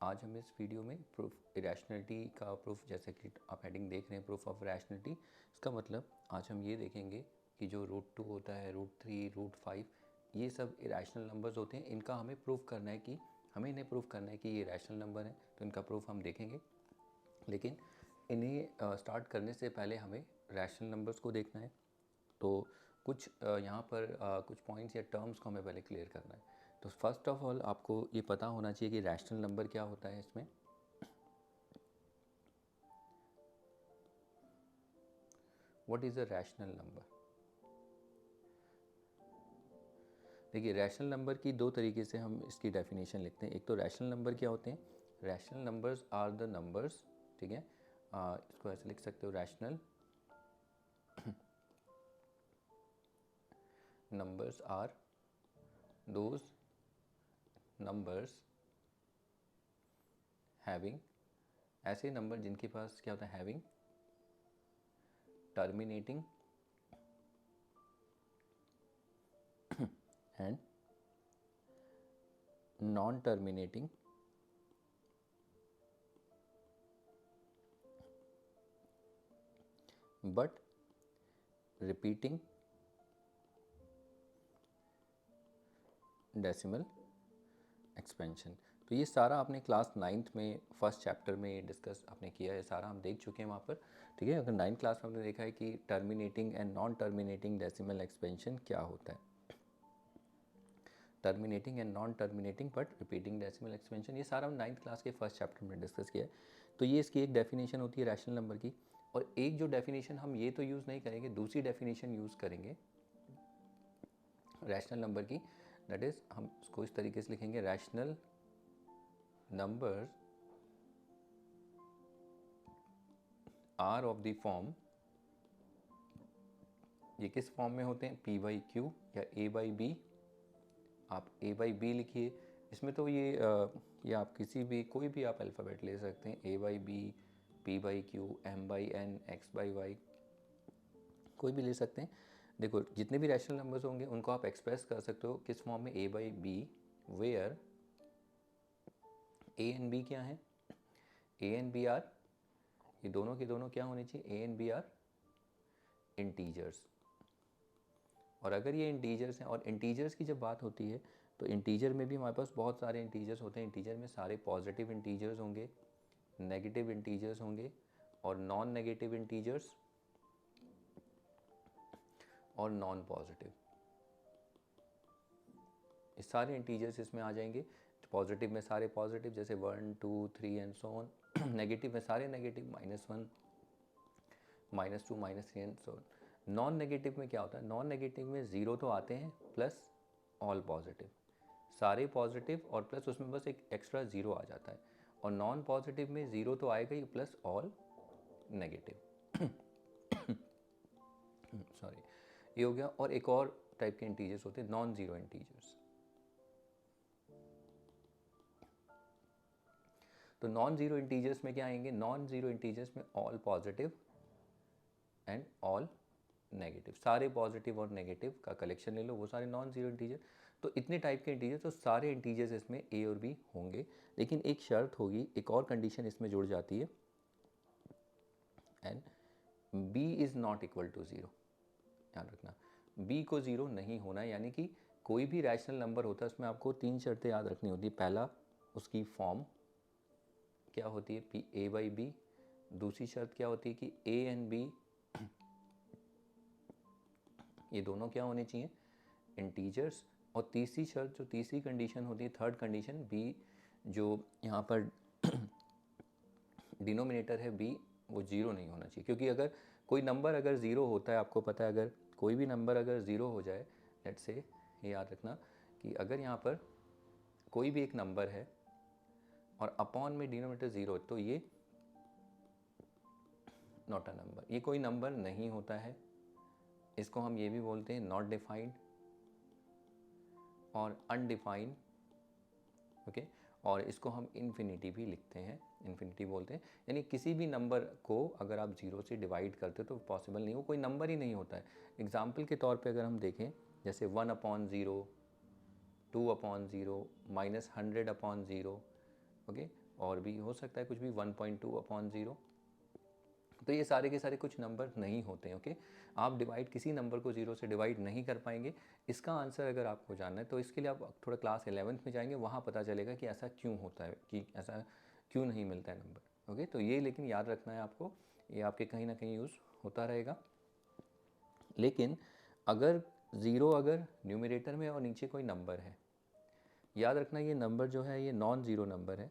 आज हम इस वीडियो में प्रूफ इरेशनलिटी का प्रूफ, जैसे कि आप हेडिंग देख रहे हैं प्रूफ ऑफ इरेशनलिटी, इसका मतलब आज हम ये देखेंगे कि जो √2 होता है, √3, √5, ये सब इरेशनल नंबर्स होते हैं। इनका हमें प्रूफ करना है कि हमें इन्हें प्रूफ करना है कि ये इरेशनल नंबर है, तो इनका प्रूफ हम देखेंगे। लेकिन इन्हें स्टार्ट करने से पहले हमें रैशनल नंबर्स को देखना है। तो कुछ यहाँ पर कुछ पॉइंट्स या टर्म्स को हमें पहले क्लियर करना है। तो फर्स्ट ऑफ ऑल आपको ये पता होना चाहिए कि रैशनल नंबर क्या होता है। इसमें what is a rational number? देखिए, रैशनल नंबर की दो तरीके से हम इसकी डेफिनेशन लिखते हैं। एक तो रैशनल नंबर क्या होते हैं? Rational numbers are the numbers, ठीक है, इसको ऐसे लिख सकते हो, rational numbers are those numbers having, ऐसे नंबर जिनके पास क्या होता है, having terminating and non terminating but repeating decimal expansion. तो ये सारा आपने क्लास 9th में फर्स्ट चैप्टर में डिस्कस आपने किया है, सारा हम देख चुके हैं वहाँ पर, ठीक है। अगर 9th क्लास में हमने देखा है कि terminating and non terminating decimal expansion क्या होता है, terminating and non terminating but repeating decimal expansion, ये सारा हम 9th क्लास के फर्स्ट चैप्टर में डिस्कस किया है। तो ये इसकी एक डेफिनेशन होती है रैशनल नंबर की। और एक जो डेफिनेशन हम ये तो यूज़ नहीं करेंगे, दूसरी डेफिनेशन यूज़ करेंगे रैशनल नंबर की, दैट इज़ हम इसको इस तरीके से लिखेंगे, rational numbers are of the form, ये किस फॉर्म में होते हैं, p/q या a/b। आप a/b लिखिए, इसमें तो ये आप किसी भी कोई भी आप अल्फ़ाबेट ले सकते हैं, a/b, p/q, m/n, x/y, कोई भी ले सकते हैं। देखो, जितने भी रैशनल नंबर्स होंगे उनको आप एक्सप्रेस कर सकते हो किस फॉर्म में, a/b, where a and b क्या है, a एंड b आर, ये दोनों के दोनों क्या होने चाहिए, a and b are integers. और अगर ये इंटीजर्स हैं, और इंटीजर्स की जब बात होती है तो इंटीजर में भी हमारे पास बहुत सारे इंटीजर्स होते हैं। इंटीजर में सारे पॉजिटिव इंटीजर्स होंगे, नेगेटिव इंटीजर्स होंगे, और नॉन नेगेटिव इंटीजर्स और नॉन पॉजिटिव, ये सारे इंटीजर्स इसमें आ जाएंगे। पॉजिटिव में सारे पॉजिटिव, जैसे 1, 2, 3 एंड सो ऑन। नेगेटिव में सारे negative, -1, -2, -3 and so on. Non negative में क्या होता है, नॉन नेगेटिव में ज़ीरो तो आते हैं प्लस ऑल पॉजिटिव, सारे पॉजिटिव और प्लस उसमें बस एक एक्स्ट्रा ज़ीरो आ जाता है। और नॉन पॉजिटिव में ज़ीरो तो आएगा ही प्लस ऑल नेगेटिव। सॉरी, ये हो गया। और एक और टाइप के इंटीजर्स होते हैं, नॉन ज़ीरो इंटीजर्स। तो नॉन ज़ीरो इंटीजर्स में क्या आएंगे, नॉन ज़ीरो इंटीजर्स में all positive and all negative, सारे पॉजिटिव और नेगेटिव का कलेक्शन ले लो, वो सारे नॉन ज़ीरो इंटीजर। तो इतने टाइप के इंटीजर, तो सारे इंटीजर्स इसमें ए और बी होंगे। लेकिन एक शर्त होगी, एक और कंडीशन इसमें जुड़ जाती है, and B is not equal to zero. ध्यान रखना, बी को ज़ीरो नहीं होना, यानी कि कोई भी रैशनल नंबर होता है उसमें आपको 3 शर्तें याद रखनी होती है। पहला, उसकी फॉर्म क्या होती है, पी a/b। दूसरी शर्त क्या होती है कि a एंड b ये दोनों क्या होने चाहिए, इंटीजर्स। और तीसरी शर्त, जो तीसरी कंडीशन होती है, थर्ड कंडीशन, b जो यहाँ पर डिनोमिनेटर है b, वो ज़ीरो नहीं होना चाहिए। क्योंकि अगर कोई नंबर अगर ज़ीरो होता है, आपको पता है, अगर कोई भी नंबर अगर ज़ीरो हो जाए, लेट्स से, ये याद रखना कि अगर यहाँ पर कोई भी एक नंबर है और अपॉन में डिनोमिनेटर ज़ीरो, तो ये नॉट अ नंबर, ये कोई नंबर नहीं होता है। इसको हम ये भी बोलते हैं नॉट डिफाइंड और अनडिफाइंड, ओके। और इसको हम इन्फिनिटी भी लिखते हैं, इन्फिनिटी बोलते हैं। यानी किसी भी नंबर को अगर आप ज़ीरो से डिवाइड करते हो तो पॉसिबल नहीं, वो कोई नंबर ही नहीं होता है। एग्जाम्पल के तौर पे अगर हम देखें, जैसे 1/0, 2/0, -100/0, ओके। और भी हो सकता है कुछ भी 1.2/0। तो ये सारे के सारे कुछ नंबर नहीं होते हैं। ओके, आप डिवाइड किसी नंबर को 0 से डिवाइड नहीं कर पाएंगे। इसका आंसर अगर आपको जानना है तो इसके लिए आप थोड़ा क्लास 11th में जाएंगे, वहाँ पता चलेगा कि ऐसा क्यों होता है, कि ऐसा क्यों नहीं मिलता है नंबर। ओके, तो ये लेकिन याद रखना है आपको, ये आपके कहीं ना कहीं यूज़ होता रहेगा। लेकिन अगर ज़ीरो अगर न्यूमरेटर में और नीचे कोई नंबर है, याद रखना ये नंबर जो है ये नॉन ज़ीरो नंबर है।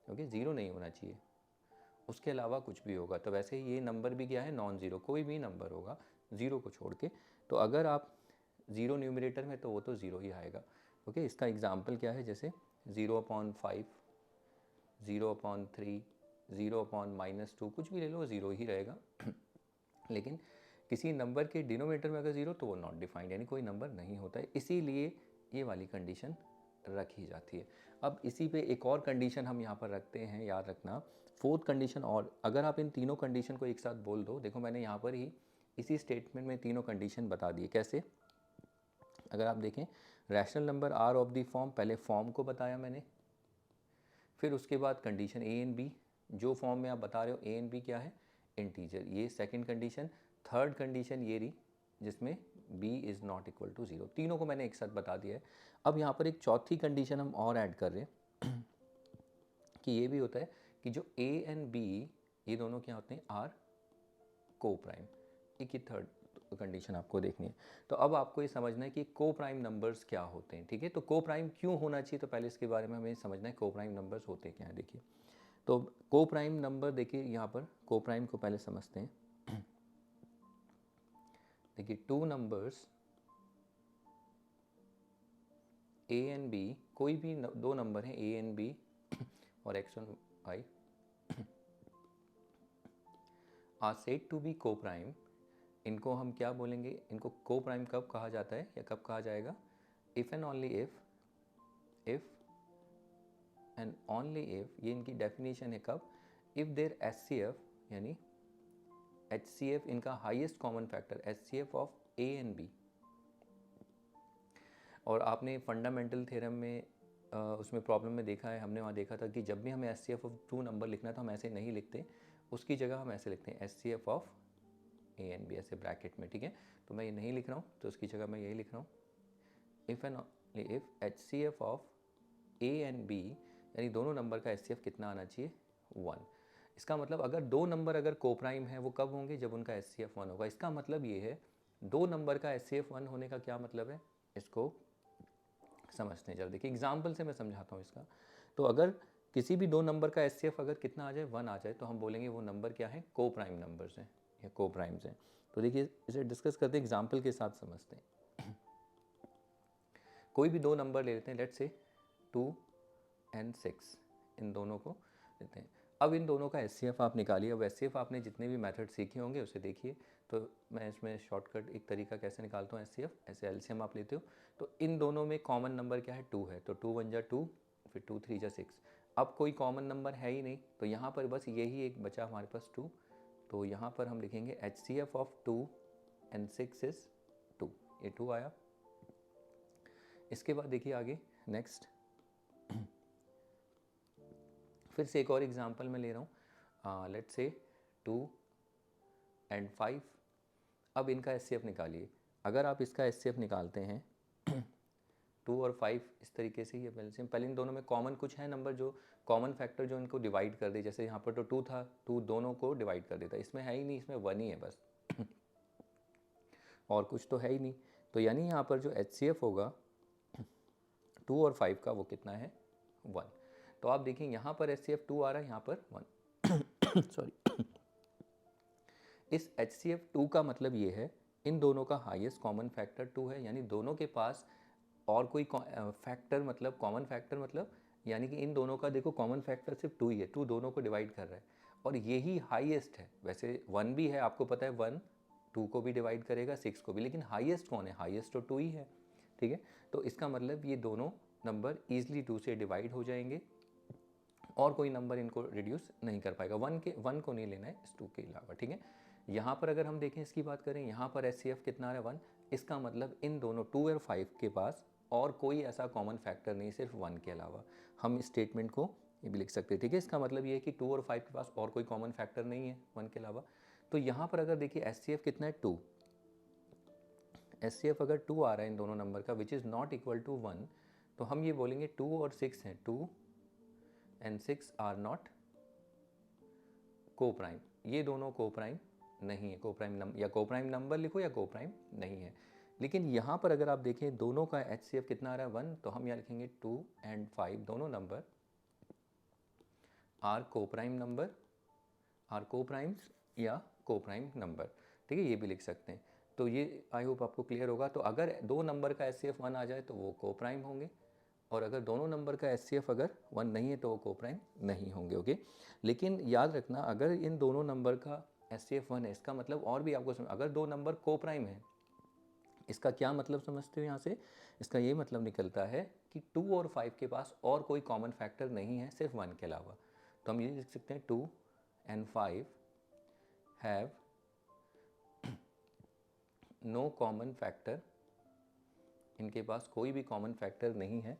ओके, ज़ीरो नहीं होना चाहिए, उसके अलावा कुछ भी होगा। तो वैसे ये नंबर भी क्या है, नॉन ज़ीरो, कोई भी नंबर होगा ज़ीरो को छोड़ के। तो अगर आप ज़ीरो न्यूमरेटर में तो वो तो ज़ीरो ही आएगा। ओके, इसका एग्जांपल क्या है, जैसे 0/5, 0/3, 0/-2, कुछ भी ले लो ज़ीरो ही रहेगा। लेकिन किसी नंबर के डिनोमिनेटर में अगर ज़ीरो तो वो नॉट डिफाइंड, यानी कोई नंबर नहीं होता है, इसीलिए ये वाली कंडीशन रखी जाती है। अब इसी पे एक और कंडीशन हम यहाँ पर रखते हैं, याद रखना, फोर्थ कंडीशन। और अगर आप इन तीनों कंडीशन को एक साथ बोल दो, देखो मैंने यहाँ पर ही इसी स्टेटमेंट में तीनों कंडीशन बता दिए। कैसे, अगर आप देखें, rational number are of the form, पहले फॉर्म को बताया मैंने, फिर उसके बाद कंडीशन ए एंड बी, जो फॉर्म में आप बता रहे हो ए एंड बी क्या है, इंटीजर, ये सेकंड कंडीशन। थर्ड कंडीशन ये रही जिसमें b is not equal to 0। तीनों को मैंने एक साथ बता दिया है। अब यहाँ पर एक चौथी कंडीशन हम और ऐड कर रहे हैं कि ये भी होता है कि जो a एंड b ये दोनों क्या होते हैं, आर को प्राइम। एक ही थर्ड कंडीशन आपको देखनी है। तो अब आपको ये समझना है कि को प्राइम नंबर्स क्या होते हैं। ठीक है, तो को प्राइम क्यों होना चाहिए, तो पहले इसके बारे में हमें समझना है को प्राइम नंबर्स होते क्या हैं। देखिए, तो को प्राइम नंबर, देखिए यहाँ पर को प्राइम को पहले समझते हैं। देखिए, two numbers a and b, कोई भी दो नंबर हैं a एंड b और x और y are said to be coprime. इनको हम क्या बोलेंगे, इनको को प्राइम कब कहा जाता है या कब कहा जाएगा, if and only if and only if, ये इनकी डेफिनेशन है कब, इफ़ देयर HCF, यानी HCF इनका highest common factor, HCF of a and b। और आपने फंडामेंटल थ्योरम में उसमें प्रॉब्लम में देखा है, हमने वहाँ देखा था कि जब भी हमें HCF ऑफ टू नंबर लिखना है तो हम ऐसे नहीं लिखते, उसकी जगह हम ऐसे लिखते हैं HCF of a and b, ऐसे ब्रैकेट में। ठीक है, तो मैं ये नहीं लिख रहा हूँ, तो उसकी जगह मैं यही लिख रहा हूँ, if and if HCF of a and b, यानी दोनों नंबर का HCF कितना आना चाहिए, 1। इसका मतलब अगर दो नंबर अगर को प्राइम है वो कब होंगे, जब उनका HCF 1 होगा। इसका मतलब ये है, दो नंबर का HCF 1 होने का क्या मतलब है, इसको समझते हैं। चलो देखिए, एग्जाम्पल से मैं समझाता हूँ इसका। तो अगर किसी भी दो नंबर का HCF अगर कितना आ जाए, 1 आ जाए, तो हम बोलेंगे वो नंबर क्या है, को प्राइम नंबर्स हैं या को प्राइम्स हैं। तो देखिए, इसे डिस्कस करते हैं, एग्जाम्पल के साथ समझते हैं। कोई भी दो नंबर ले लेते हैं, लेट्स से 2 and 6, इन दोनों को लेते हैं। अब इन दोनों का HCF आप निकालिए। अब HCF आपने जितने भी मेथड सीखे होंगे उसे देखिए। तो मैं इसमें शॉर्टकट एक तरीका कैसे निकालता हूँ HCF, ऐसे LCM आप लेते हो। तो इन दोनों में कॉमन नंबर क्या है, 2 है, तो 2 1 जा 2, फिर 2 3 जा 6। अब कोई कॉमन नंबर है ही नहीं, तो यहाँ पर बस यही एक बचा हमारे पास 2। तो यहाँ पर हम लिखेंगे HCF ऑफ 2 and 6 इज़ 2, ये 2 आया। इसके बाद देखिए आगे नेक्स्ट, फिर से एक और एग्जांपल मैं ले रहा हूँ, लेट्स से 2 and 5। अब इनका HCF निकालिए। अगर आप इसका HCF निकालते हैं 2 और 5 इस तरीके से ही है। पहले इन दोनों में कॉमन कुछ है नंबर, जो कॉमन फैक्टर जो इनको डिवाइड कर दे। जैसे यहाँ पर तो 2 था, 2 दोनों को डिवाइड कर देता, इसमें है ही नहीं, इसमें 1 ही है बस और कुछ तो है ही नहीं। तो यानी यहाँ पर जो HCF होगा 2 और 5 का, वो कितना है, 1। तो आप देखिए यहाँ पर HCF 2 आ रहा है, यहाँ पर 1 सॉरी। इस HCF 2 का मतलब ये है, इन दोनों का हाईएस्ट कॉमन फैक्टर 2 है, यानी दोनों के पास और कोई फैक्टर, मतलब कॉमन फैक्टर मतलब, यानी कि इन दोनों का देखो कॉमन फैक्टर सिर्फ 2 ही है, 2 दोनों को डिवाइड कर रहा है और यही हाईएस्ट है। वैसे 1 भी है, आपको पता है 1 2 को भी डिवाइड करेगा, 6 को भी, लेकिन हाईएस्ट कौन है, हाईएस्ट तो 2 ही है। ठीक है, तो इसका मतलब ये दोनों नंबर ईजिली 2 से डिवाइड हो जाएंगे और कोई नंबर इनको रिड्यूस नहीं कर पाएगा। 1 को नहीं लेना है इस 2 के अलावा। ठीक है, यहाँ पर अगर हम देखें, इसकी बात करें, यहाँ पर HCF कितना है, 1। इसका मतलब इन दोनों 2 और 5 के पास और कोई ऐसा कॉमन फैक्टर नहीं, सिर्फ 1 के अलावा। हम इस स्टेटमेंट को ये भी लिख सकते हैं, ठीक है। इसका मतलब ये है कि 2 और 5 के पास और कोई कॉमन फैक्टर नहीं है 1 के अलावा। तो यहाँ पर अगर देखिए HCF कितना है 2, HCF अगर 2 आ रहा है इन दोनों नंबर का which is not equal to 1, तो हम ये बोलेंगे 2 और 6 हैं, 2 and 6 आर नॉट को प्राइम, ये दोनों को प्राइम नहीं है। को प्राइम नंबर या को प्राइम नंबर लिखो या को प्राइम नहीं है। लेकिन यहाँ पर अगर आप देखें दोनों का HCF कितना आ रहा है 1, तो हम यहाँ लिखेंगे 2 and 5 दोनों नंबर आर को प्राइम नंबर, आर को प्राइम्स या को प्राइम नंबर, ठीक है, ये भी लिख सकते हैं। तो ये आई होप आपको क्लियर होगा। तो अगर दो नंबर का HCF 1 आ जाए तो वो को प्राइम होंगे, और अगर दोनों नंबर का HCF अगर 1 नहीं है तो वो को प्राइम नहीं होंगे, ओके। लेकिन याद रखना अगर इन दोनों नंबर का HCF 1 है, इसका मतलब और भी आपको अगर दो नंबर को प्राइम है, इसका क्या मतलब समझते हो यहाँ से? इसका ये मतलब निकलता है कि 2 और 5 के पास और कोई कॉमन फैक्टर नहीं है सिर्फ 1 के अलावा। तो हम ये लिख सकते हैं 2 and 5 have no common factor, इनके पास कोई भी कॉमन फैक्टर नहीं है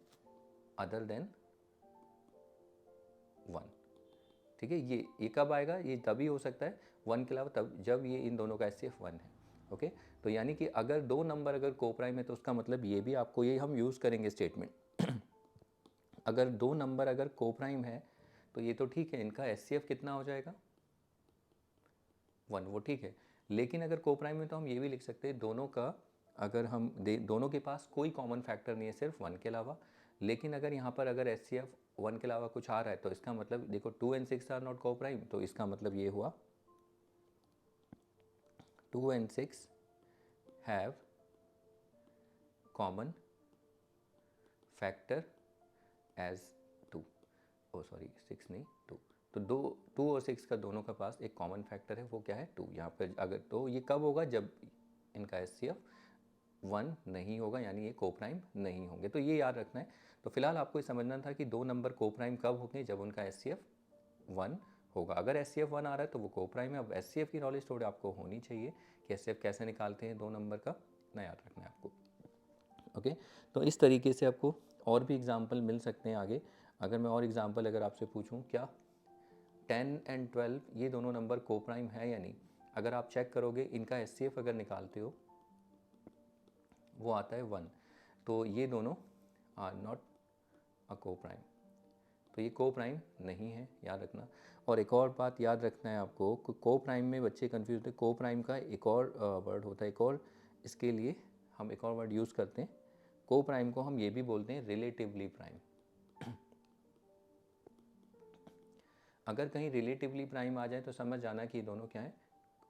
अदर देन 1, ठीक है। ये कब आएगा? ये तभी हो सकता है 1 के अलावा तब जब ये इन दोनों का HCF 1 है, ओके। तो यानी कि अगर दो नंबर अगर को प्राइम है तो उसका मतलब ये भी आपको ये हम यूज़ करेंगे स्टेटमेंट अगर दो नंबर अगर को प्राइम है तो ये तो ठीक है, इनका HCF कितना हो जाएगा 1, वो ठीक है। लेकिन अगर को प्राइम है तो हम ये भी लिख सकते हैं दोनों का अगर हम दोनों के पास कोई कॉमन फैक्टर नहीं है सिर्फ 1 के अलावा। लेकिन अगर यहाँ पर अगर HCF 1 के अलावा कुछ आ रहा है तो इसका मतलब देखो 2 and 6 are not coprime, तो इसका मतलब ये हुआ 2 and 6 have common factor as 2, oh sorry 6 नहीं 2, तो 2 और 6 का दोनों के पास एक कॉमन फैक्टर है, वो क्या है 2। यहाँ पर अगर तो ये कब होगा? जब इनका HCF 1 नहीं होगा, यानी ये को प्राइम नहीं होंगे। तो ये याद रखना है। तो फिलहाल आपको ये समझना था कि दो नंबर को प्राइम कब होंगे? जब उनका HCF 1 होगा। अगर HCF 1 आ रहा है तो वो को प्राइम है। अब HCF की नॉलेज थोड़ी आपको होनी चाहिए कि HCF कैसे निकालते हैं दो नंबर का, ना याद रखना है आपको, ओके। तो इस तरीके से आपको और भी एग्जाम्पल मिल सकते हैं आगे। अगर मैं और एग्जाम्पल अगर आपसे पूछूं, क्या 10 and 12 ये दोनों नंबर को प्राइम है या नहीं? अगर आप चेक करोगे इनका HCF अगर निकालते हो वो आता है 1, तो ये दोनों आर नॉट अ को प्राइम, तो ये को प्राइम नहीं है, याद रखना। और एक और बात याद रखना है आपको, को प्राइम में बच्चे कंफ्यूज होते हैं। को प्राइम का एक और वर्ड होता है, एक और इसके लिए हम एक और वर्ड यूज़ करते हैं। को प्राइम को हम ये भी बोलते हैं रिलेटिवली प्राइम। अगर कहीं रिलेटिवली प्राइम आ जाए तो समझ जाना कि ये दोनों क्या है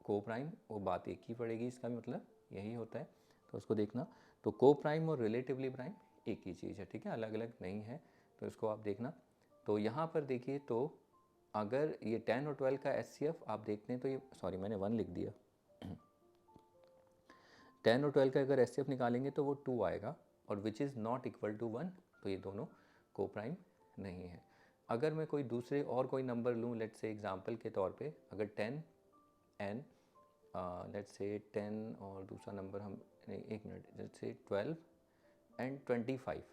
को प्राइम, वो बात एक ही पड़ेगी, इसका मतलब यही होता है। तो उसको देखना, तो को प्राइम और रिलेटिवली प्राइम एक ही चीज़ है, ठीक है, अलग अलग नहीं है। तो इसको आप देखना। तो यहाँ पर देखिए, तो अगर ये 10 और 12 का HCF आप देखते हैं तो ये सॉरी मैंने 1 लिख दिया 10 और 12 का अगर HCF निकालेंगे तो वो 2 आएगा, और which is not equal to 1, तो ये दोनों को प्राइम नहीं है। अगर मैं कोई दूसरे और कोई नंबर लूँ, लेट्स से एग्जांपल के तौर पे अगर 10 एंड लेट्स से 10 और दूसरा नंबर हम एक minute, let's say 12 and 25,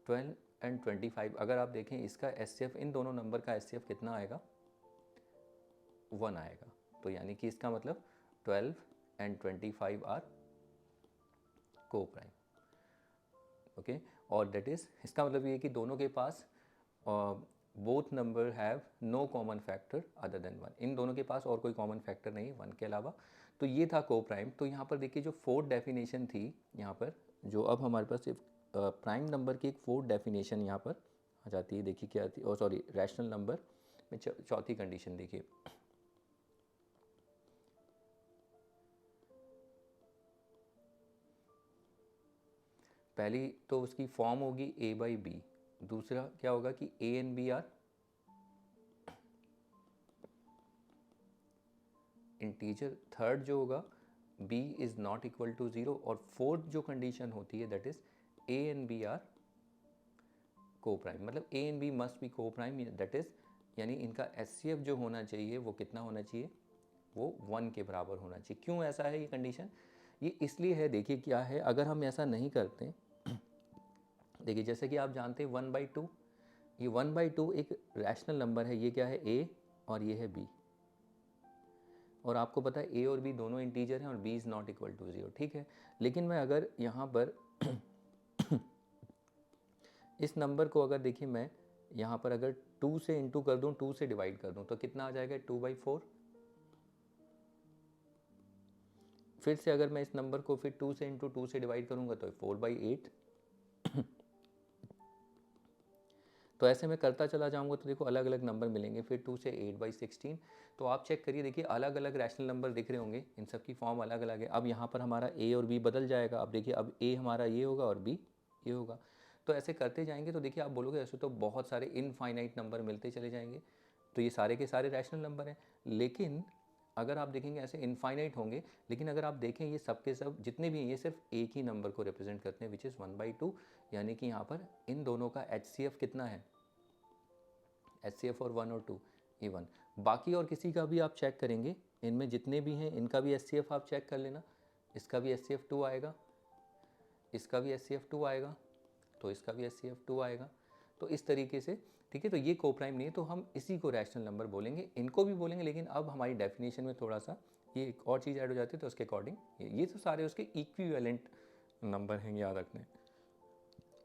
12 and 25 अगर आप देखें इसका HCF, इन दोनों नंबर का HCF कितना आएगा 1 आएगा। तो यानी कि इसका मतलब 12 and 25 are coprime, okay. और दैट इज़ इसका मतलब ये है कि दोनों के पास both number have no common factor other than 1, इन दोनों के पास और कोई कॉमन फैक्टर नहीं है 1 के अलावा। तो ये था को प्राइम। तो यहाँ पर देखिए जो फोर्थ डेफिनेशन थी यहाँ पर, जो अब हमारे पास सिर्फ प्राइम नंबर की एक फोर्थ डेफिनेशन यहाँ पर आ जाती है। देखिए क्या थी, और सॉरी रैशनल नंबर में चौथी कंडीशन देखिए, पहली तो उसकी फॉर्म होगी A/B, दूसरा क्या होगा कि A and B are integer, third जो होगा B is not equal to 0, और फोर्थ जो कंडीशन होती है that is A and B are coprime, मतलब A and B must be coprime, that is यानी इनका HCF जो होना चाहिए वो कितना होना चाहिए, वो 1 के बराबर होना चाहिए। क्यों ऐसा है ये कंडीशन? ये इसलिए है, देखिए क्या है, अगर हम ऐसा नहीं करते देखिए जैसे कि आप जानते हैं 1/2 ये 1/2 एक रैशनल नंबर है, ये क्या है a और ये है b, और आपको पता है a और b दोनों इंटीजर हैं और b is not equal to 0, ठीक है। लेकिन मैं अगर यहाँ पर इस नंबर को अगर देखिए मैं यहाँ पर अगर 2 से इंटू कर दूँ, 2 से डिवाइड कर दूँ, तो कितना आ जाएगा 2/4। फिर से अगर मैं इस नंबर को फिर 2 से इंटू 2 से डिवाइड करूँगा तो 4/8। तो ऐसे में करता चला जाऊँगा तो देखो अलग अलग नंबर मिलेंगे, फिर 2 से 8/16। तो आप चेक करिए, देखिए अलग अलग रैशनल नंबर दिख रहे होंगे, इन सब की फॉर्म अलग अलग है। अब यहाँ पर हमारा a और b बदल जाएगा। अब देखिए अब a हमारा ये होगा और b ये होगा। तो ऐसे करते जाएंगे तो देखिए आप बोलोगे ऐसे तो बहुत सारे इनफाइनाइट नंबर मिलते चले जाएंगे, तो ये सारे के सारे रैशनल नंबर हैं। लेकिन अगर आप देखेंगे ऐसे इनफाइनाइट होंगे, लेकिन अगर आप देखें ये सब के सब जितने भी हैं ये सिर्फ एक ही नंबर को रिप्रेजेंट करते हैं, विच इज़ 1/2। यानी कि यहाँ पर इन दोनों का HCF कितना है, HCF और 1 और 2 ये 1। बाकी और किसी का भी आप चेक करेंगे, इनमें जितने भी हैं इनका भी HCF आप चेक कर लेना। इसका भी HCF 2 आएगा, इसका भी HCF 2 आएगा, तो इसका भी HCF 2 आएगा। तो इस तरीके से, ठीक है। तो ये कोप्राइम नहीं है, तो हम इसी को रैशनल नंबर बोलेंगे, इनको भी बोलेंगे। लेकिन अब हमारी डेफिनेशन में थोड़ा सा ये एक और चीज़ ऐड हो जाती है, तो उसके अकॉर्डिंग ये तो सारे उसके इक्विवेलेंट नंबर हैं, याद रखने।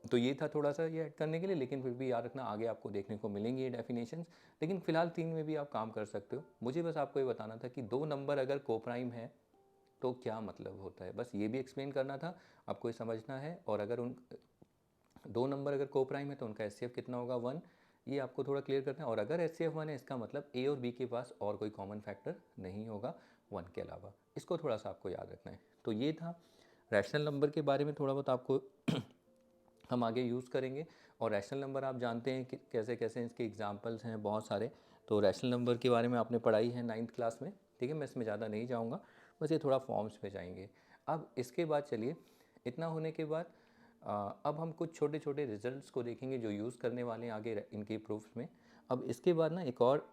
तो ये था थोड़ा सा ये ऐड करने के लिए, लेकिन फिर भी याद रखना आगे आपको देखने को मिलेंगी ये डेफिनेशंस। लेकिन फिलहाल 3 में भी आप काम कर सकते हो। मुझे बस आपको ये बताना था कि 2 नंबर अगर कोप्राइम है तो क्या मतलब होता है, बस ये भी एक्सप्लेन करना था, आपको ये समझना है। और अगर उन 2 नंबर अगर कोप्राइम है तो उनका HCF कितना होगा 1, ये आपको थोड़ा क्लियर करना है। और अगर HCF 1 है इसका मतलब A और B के पास और कोई कॉमन फैक्टर नहीं होगा 1 के अलावा, इसको थोड़ा सा आपको याद रखना है। तो ये था रैशनल नंबर के बारे में, थोड़ा बहुत आपको हम आगे यूज़ करेंगे। और रैशनल नंबर आप जानते हैं कि कैसे कैसे इसके एग्जांपल्स हैं बहुत सारे। तो रैशनल नंबर के बारे में आपने पढ़ाई है 9th क्लास में, ठीक है। मैं इसमें ज़्यादा नहीं जाऊँगा, बस ये थोड़ा फॉर्म्स पे जाएंगे। अब इसके बाद चलिए, इतना होने के बाद अब हम कुछ छोटे छोटे रिजल्ट्स को देखेंगे जो यूज़ करने वाले हैं आगे इनके प्रूफ्स में। अब इसके बाद ना एक और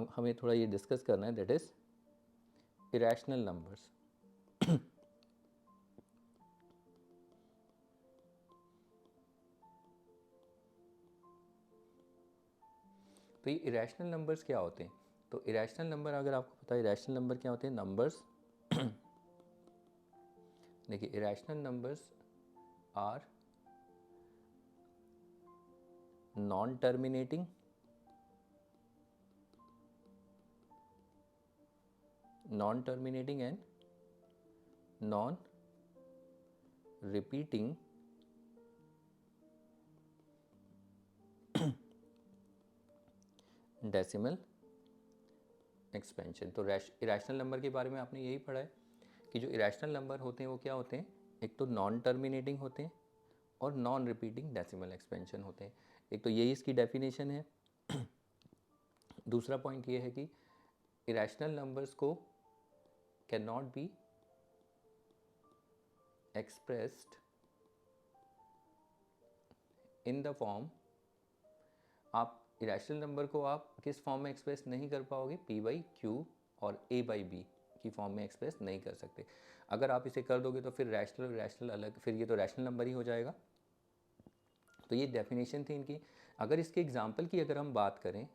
हमें थोड़ा ये डिस्कस करना है, दैट इज़ इरेशनल नंबर्स। तो ये इरेशनल नंबर्स क्या होते हैं? तो इरेशनल नंबर अगर आपको पता है इरेशनल नंबर क्या होते हैं, नंबर्स देखिए irrational numbers are non terminating, and non repeating decimal expansion. तो इरेशनल नंबर के बारे में आपने यही पढ़ा है कि जो इरेशनल नंबर होते हैं वो क्या होते हैं, एक तो नॉन टर्मिनेटिंग होते हैं और नॉन रिपीटिंग डेसिमल एक्सपेंशन होते हैं। एक तो यही इसकी डेफिनेशन है। दूसरा पॉइंट ये है कि इरेशनल नंबर्स को can not be expressed in the form, आप इरेशनल नंबर को आप किस फॉर्म में एक्सप्रेस नहीं कर पाओगे, P/Q और A/B की फॉर्म में एक्सप्रेस नहीं कर सकते। अगर आप इसे कर दोगे तो फिर रैशनल अलग, फिर ये तो रैशनल नंबर ही हो जाएगा। तो ये डेफिनेशन थी इनकी। अगर इसके एग्जाम्पल की अगर हम बात करें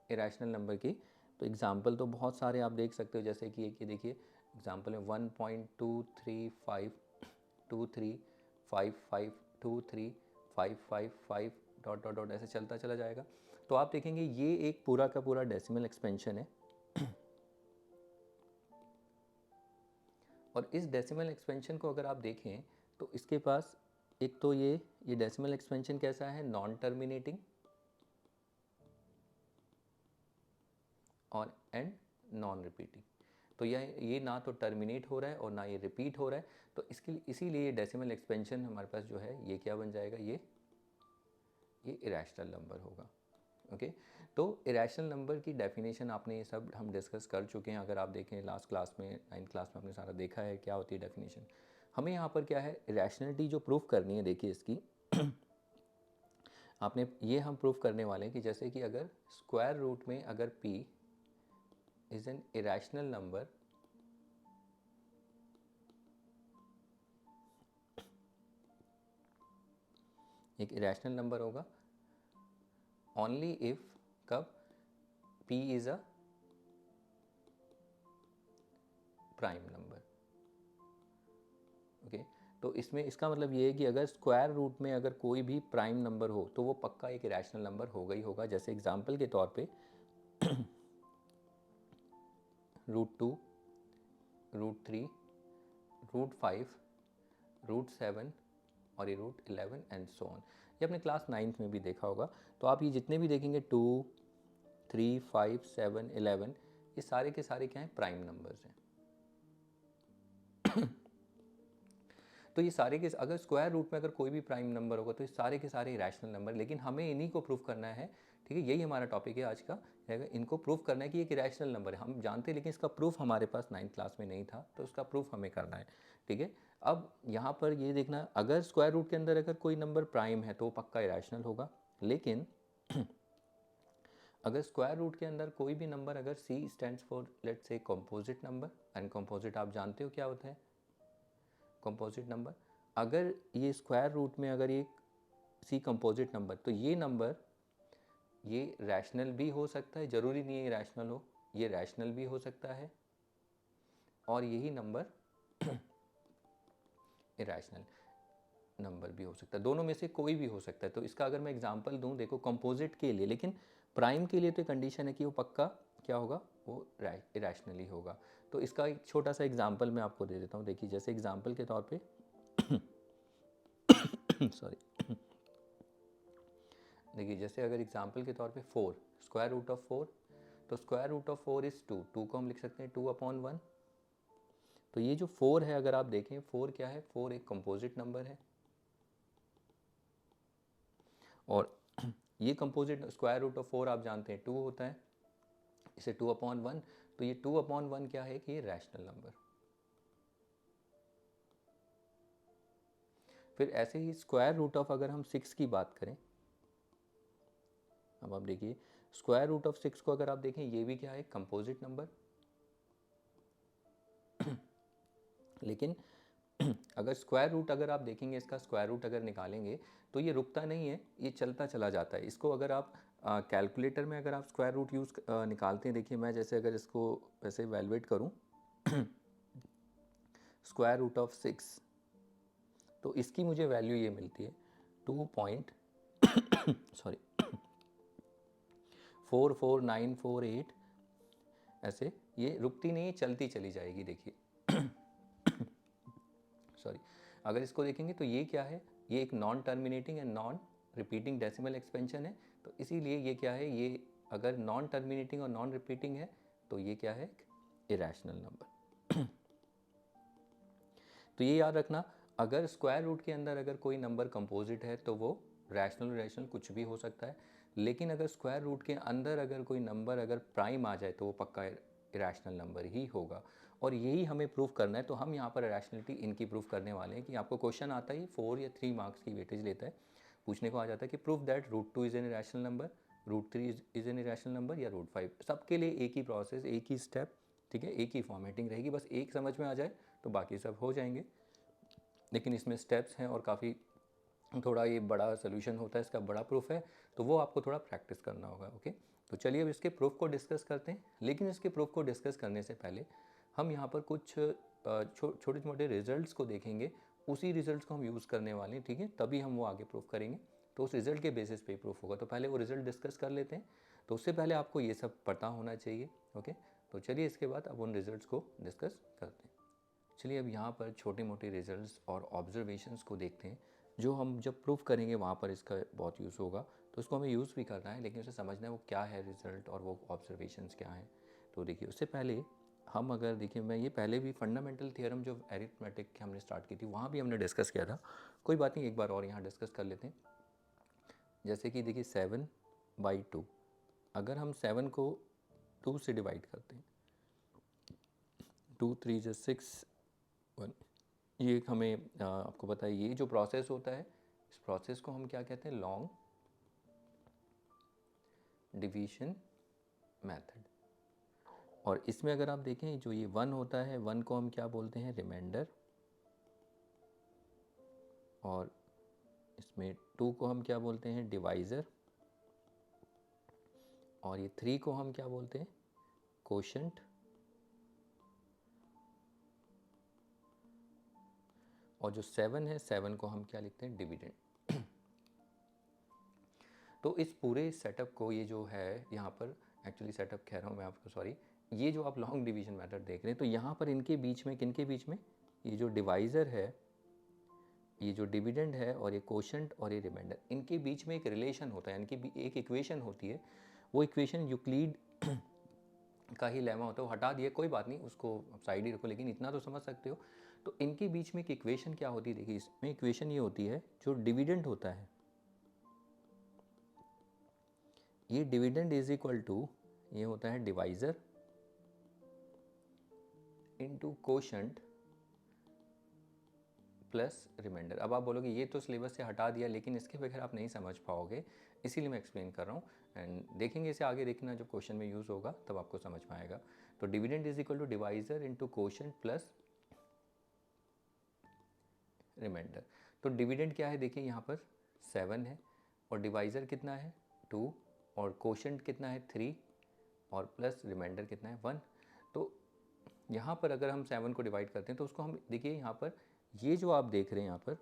इरेशनल नंबर की, तो एग्जाम्पल तो बहुत सारे आप देख सकते हो। जैसे कि एक ये देखिए एग्जाम्पल में 1.23523552555 डॉट डॉट डॉट ऐसे चलता चला जाएगा। तो आप देखेंगे ये एक पूरा का पूरा डेसिमल एक्सपेंशन है। और इस डेसिमल एक्सपेंशन को अगर आप देखें तो इसके पास एक तो ये डेसिमल एक्सपेंशन कैसा है, नॉन टर्मिनेटिंग और एंड नॉन रिपीटिंग। तो ये ना तो टर्मिनेट हो रहा है और ना ये रिपीट हो रहा है। तो इसके इसीलिए ये डेसिमल एक्सपेंशन हमारे पास जो है ये क्या बन जाएगा, ये इरेशनल नंबर होगा। ओके। तो इरेशनल नंबर की डेफिनेशन आपने ये सब हम डिस्कस कर चुके हैं। अगर आप देखें लास्ट क्लास में 9th क्लास में आपने सारा देखा है क्या होती है डेफिनेशन। हमें यहाँ पर क्या है, इरेशनलिटी जो प्रूफ करनी है, देखिए इसकी आपने ये हम प्रूफ करने वाले हैं कि जैसे कि अगर स्क्वायर रूट में अगर p is an irrational number एक इरेशनल नंबर होगा ओनली इफ, कब, p is a prime number. Okay, तो इसमें इसका मतलब ये है कि अगर स्क्वायर रूट में अगर कोई भी प्राइम नंबर हो तो वो पक्का एक इरेशनल नंबर होगा ही होगा। जैसे एग्जांपल के तौर पे √2, √3, √5, √7 और ये √11 एंड सो ऑन। ये अपने क्लास 9th में भी देखा होगा। तो आप ये जितने भी देखेंगे 2, 3, 5, 7, 11, ये सारे के सारे क्या हैं, प्राइम नंबर्स हैं। तो ये सारे के, अगर स्क्वायर रूट में अगर कोई भी प्राइम नंबर होगा तो ये सारे के सारे रैशनल नंबर, लेकिन हमें इन्हीं को प्रूव करना है। ठीक है, यही हमारा टॉपिक है आज का, इनको प्रूव करना है कि एक रैशनल नंबर है। हम जानते हैं लेकिन इसका प्रूफ हमारे पास 9th क्लास में नहीं था, तो उसका प्रूफ हमें करना है। ठीक है, अब यहाँ पर ये देखना, अगर स्क्वायर रूट के अंदर अगर कोई नंबर प्राइम है तो वो पक्का इरेशनल होगा। लेकिन अगर स्क्वायर रूट के अंदर कोई भी नंबर, अगर C stands for let's say composite number, and composite आप जानते हो क्या होता है कंपोजिट नंबर, अगर ये स्क्वायर रूट में अगर ये C कंपोजिट नंबर, तो ये नंबर ये रैशनल भी हो सकता है, ज़रूरी नहीं है रैशनल हो, ये रैशनल भी हो सकता है और यही नंबर इरेशनल नंबर भी हो सकता है, दोनों में से कोई भी हो सकता है। तो इसका अगर मैं एग्जांपल दूं, देखो कंपोजिट के लिए, लेकिन प्राइम के लिए तो कंडीशन है कि वो पक्का क्या होगा, वो इरेशनली होगा। तो इसका एक छोटा सा एग्जांपल मैं आपको दे देता हूँ। देखिए जैसे एग्जांपल के तौर पे सॉरी देखिए जैसे अगर एग्जांपल के तौर पे 4, स्क्वायर रूट ऑफ 4, तो स्क्वायर रूट ऑफ 4 इज 2, 2 को हम लिख सकते हैं 2/1। तो ये जो 4 है, अगर आप देखें 4 क्या है, 4 एक कंपोजिट नंबर है और ये कंपोजिट स्क्वायर रूट ऑफ 4 आप जानते हैं 2 होता है, इसे 2/1, तो ये 2/1 क्या है कि ये रैशनल नंबर। फिर ऐसे ही स्क्वायर रूट ऑफ अगर हम 6 की बात करें, अब आप देखिए स्क्वायर रूट ऑफ 6 को अगर आप देखें, ये भी क्या है, कंपोजिट नंबर। लेकिन अगर स्क्वायर रूट अगर आप देखेंगे, इसका स्क्वायर रूट अगर निकालेंगे तो ये रुकता नहीं है, ये चलता चला जाता है। इसको अगर आप कैलकुलेटर में अगर आप स्क्वायर रूट यूज़ निकालते हैं, देखिए मैं जैसे अगर इसको वैसे वैल्यूएट करूं स्क्वायर रूट ऑफ 6, तो इसकी मुझे वैल्यू ये मिलती है 2.44948, ऐसे ये रुकती नहीं है, चलती चली जाएगी। देखिए सॉरी, अगर इसको देखेंगे तो ये क्या है, ये एक non terminating and non repeating decimal expansion है। तो इसीलिए ये क्या है, ये अगर नॉन टर्मिनेटिंग और नॉन रिपीटिंग है तो ये क्या है, इरेशनल नंबर। तो ये याद रखना, अगर स्क्वायर रूट के अंदर अगर कोई नंबर कंपोजिट है तो वो रैशनल इरेशनल कुछ भी हो सकता है। लेकिन अगर स्क्वायर रूट के अंदर अगर कोई नंबर अगर प्राइम आ जाए तो वो पक्का इरेशनल नंबर ही होगा। और यही हमें प्रूव करना है। तो हम यहाँ पर रैशनलिटी इनकी प्रूव करने वाले हैं कि आपको क्वेश्चन आता ही 4 या 3 मार्क्स की वेटेज लेता है, पूछने को आ जाता है कि prove that √2 is an irrational number, √3 is an irrational number या √5। सबके लिए एक ही प्रोसेस, एक ही स्टेप, ठीक है, एक ही फॉर्मेटिंग रहेगी। बस एक समझ में आ जाए तो बाकी सब हो जाएंगे। लेकिन इसमें स्टेप्स हैं और काफ़ी थोड़ा ये बड़ा सोल्यूशन होता है, इसका बड़ा प्रूफ है, तो वो आपको थोड़ा प्रैक्टिस करना होगा। ओके, तो चलिए अब इसके प्रूफ को डिस्कस करते हैं। लेकिन इसके प्रूफ को डिस्कस करने से पहले हम यहाँ पर कुछ छोटे मोटे रिजल्ट्स को देखेंगे, उसी रिजल्ट्स को हम यूज़ करने वाले हैं। ठीक है, तभी हम वो आगे प्रूफ करेंगे, तो उस रिजल्ट के बेसिस पे प्रूफ होगा। तो पहले वो रिजल्ट डिस्कस कर लेते हैं। तो उससे पहले आपको ये सब पता होना चाहिए। ओके, तो चलिए इसके बाद अब उन रिजल्ट्स को डिस्कस करते हैं। चलिए अब यहाँ पर छोटे मोटे रिजल्ट्स और ऑब्जर्वेशंस को देखते हैं, जो हम जब प्रूफ करेंगे वहाँ पर इसका बहुत यूज़ होगा। तो उसको हमें यूज़ भी करना है, लेकिन उसे समझना है वो क्या है रिज़ल्ट और वो ऑब्जर्वेशंस क्या हैं। तो देखिए उससे पहले हम अगर देखिए, मैं ये पहले भी फंडामेंटल थ्योरम जो अरिथमेटिक हमने स्टार्ट की थी वहाँ भी हमने डिस्कस किया था। कोई बात नहीं, एक बार और यहाँ डिस्कस कर लेते हैं। जैसे कि देखिए 7/2, अगर हम 7 को 2 से डिवाइड करते हैं, 2 3 जो 6 1, ये हमें आपको पता है ये जो प्रोसेस होता है, इस प्रोसेस को हम क्या कहते हैं, लॉन्ग डिवीजन मेथड। और इसमें अगर आप देखें जो ये 1 होता है, 1 को हम क्या बोलते हैं, रिमाइंडर, और इसमें 2 को हम क्या बोलते हैं, डिवाइज़र, और ये 3 को हम क्या बोलते हैं, कोशेंट, और जो 7 है, 7 को हम क्या लिखते हैं, डिविडेंड। तो इस पूरे सेटअप को, ये जो है यहाँ पर एक्चुअली सेटअप कह रहा हूँ मैं आपको, सॉरी, ये जो आप लॉन्ग डिवीजन मेथड देख रहे हैं, तो यहाँ पर इनके बीच में, किनके बीच में, ये जो डिवाइज़र है, ये जो डिविडेंड है, और ये कोशेंट और ये रिमाइंडर, इनके बीच में एक रिलेशन होता है, इनकी एक इक्वेशन होती है। वो इक्वेशन यूक्लिड का ही लेमा होता है, वो हटा दिया, कोई बात नहीं, उसको साइड ही रखो, लेकिन इतना तो समझ सकते हो। तो इनके बीच में एक इक्वेशन क्या होती है, देखिए इसमें इक्वेशन ये होती है, जो डिविडेंड होता है, ये डिविडेंड इज इक्वल टू, ये होता है divisor into quotient plus remainder. अब आप बोलोगे ये तो सिलेबस से हटा दिया, लेकिन इसके बगैर आप नहीं समझ पाओगे, इसीलिए मैं एक्सप्लेन कर रहा हूँ। एंड देखेंगे इसे आगे, देखना जब क्वेश्चन में यूज़ होगा तब आपको समझ में आएगा। तो dividend is equal to divisor into quotient plus remainder. तो डिविडेंड क्या है, देखिए यहाँ पर 7 है, और डिवाइज़र कितना है 2, और कोशेंट कितना है 3, और प्लस रिमाइंडर कितना है 1। तो यहाँ पर अगर हम 7 को डिवाइड करते हैं तो उसको हम, देखिए यहाँ पर ये जो आप देख रहे हैं यहाँ पर,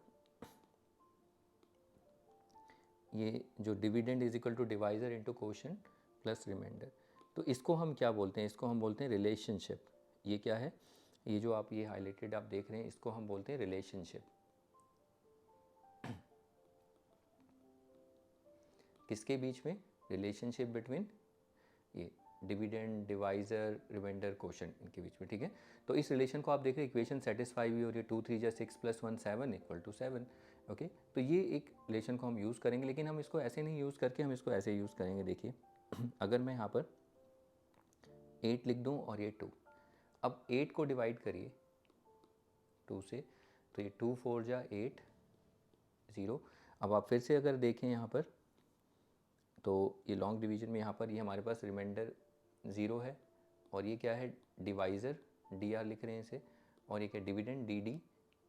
ये जो dividend is equal to divisor into quotient plus remainder, तो इसको हम क्या बोलते हैं, इसको हम बोलते हैं रिलेशनशिप। ये क्या है, ये जो आप ये हाईलाइटेड आप देख रहे हैं, इसको हम बोलते हैं रिलेशनशिप। किसके बीच में, रिलेशनशिप बिटवीन ये डिविडेंड, डिवाइज़र, रिमाइंडर, कोशेंट, इनके बीच में, ठीक है। तो इस रिलेशन को आप देख रहे हैं, इक्वेशन सेटिस्फाई हुई हो रही है, 2 3 जा 6 + 1 7 = 7। ओके, तो ये एक रिलेशन को हम यूज़ करेंगे, लेकिन हम इसको ऐसे नहीं यूज़ करके, हम इसको ऐसे यूज़ करेंगे। देखिए अगर मैं यहाँ पर 8 लिख दूँ और ये 2, अब 8 को डिवाइड करिए 2 से, तो ये 2 4 जा 8 0। अब आप फिर से अगर देखें यहाँ पर, तो ये लॉन्ग डिवीजन में यहाँ पर ये हमारे पास रिमाइंडर 0 है, और ये क्या है, डिवाइज़र डी आर लिख रहे हैं इसे, और ये क्या, डिविडेंड डी डी,